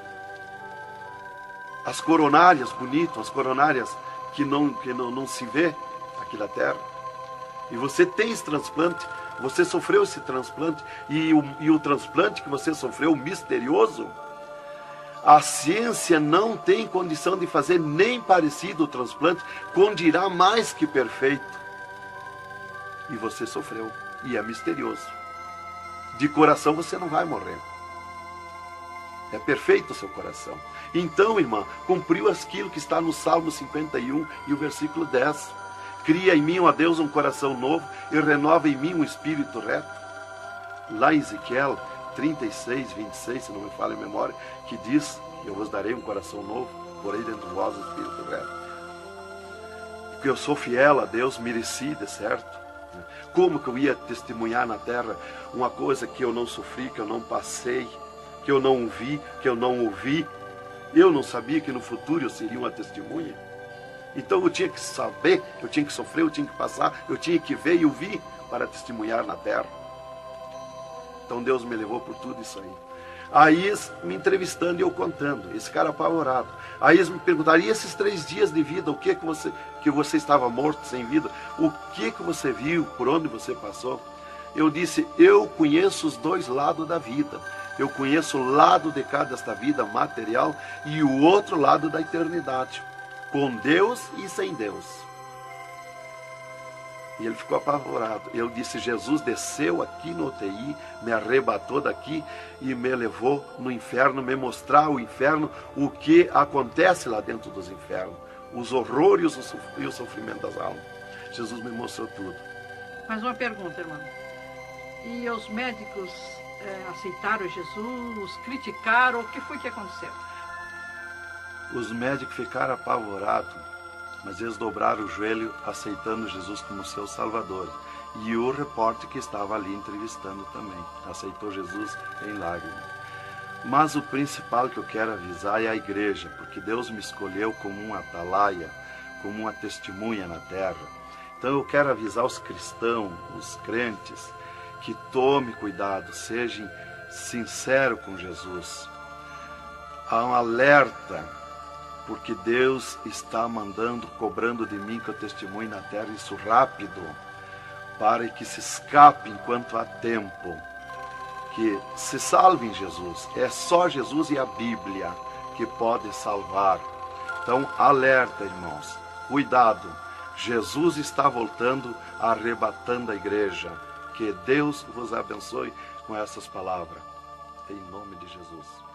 As coronárias bonitas, as coronárias que não se vê aqui na terra. E você tem esse transplante, você sofreu esse transplante, e o transplante que você sofreu, misterioso, a ciência não tem condição de fazer nem parecido o transplante, com dirá mais que perfeito. E você sofreu, e é misterioso. De coração você não vai morrer. É perfeito o seu coração. Então, irmã, cumpriu aquilo que está no Salmo 51 e o versículo 10. Cria em mim, ó Deus, um coração novo e renova em mim um espírito reto. Lá em Ezequiel 36, 26, se não me falha a memória, que diz, eu vos darei um coração novo, porei dentro de vós o espírito reto. Porque eu sou fiel a Deus, mereci, de certo. Como que eu ia testemunhar na terra uma coisa que eu não sofri, que eu não passei, que eu não vi, que eu não ouvi? Eu não sabia que no futuro eu seria uma testemunha. Então eu tinha que saber, eu tinha que sofrer, eu tinha que passar, eu tinha que ver e ouvir para testemunhar na terra. Então Deus me levou por tudo isso aí. Aí eles me entrevistando e eu contando, esse cara apavorado. Aí eles me perguntaram, e esses 3 dias de vida, o que você estava morto, sem vida, o que você viu, por onde você passou? Eu disse, eu conheço os 2 lados da vida. Eu conheço o lado de cá desta vida material e o outro lado da eternidade, com Deus e sem Deus. E ele ficou apavorado. Eu disse, Jesus desceu aqui no UTI, me arrebatou daqui e me levou no inferno, me mostrar o inferno, o que acontece lá dentro dos infernos, os horrores e o sofrimento das almas. Jesus me mostrou tudo. Mais uma pergunta, irmão. E os médicos aceitaram Jesus, criticaram, o que foi que aconteceu? Os médicos ficaram apavorados, mas eles dobraram o joelho aceitando Jesus como seu Salvador. E o repórter que estava ali entrevistando também aceitou Jesus em lágrimas. Mas o principal que eu quero avisar é a igreja, porque Deus me escolheu como uma atalaia, como uma testemunha na terra. Então eu quero avisar os cristãos, os crentes, que tome cuidado, sejam sinceros com Jesus. Há um alerta, porque Deus está mandando, cobrando de mim que eu testemunhe na terra isso rápido, para que se escape enquanto há tempo, que se salve em Jesus. É só Jesus e a Bíblia que pode salvar. Então, alerta, irmãos, cuidado, Jesus está voltando, arrebatando a igreja. Que Deus vos abençoe com essas palavras. Em nome de Jesus.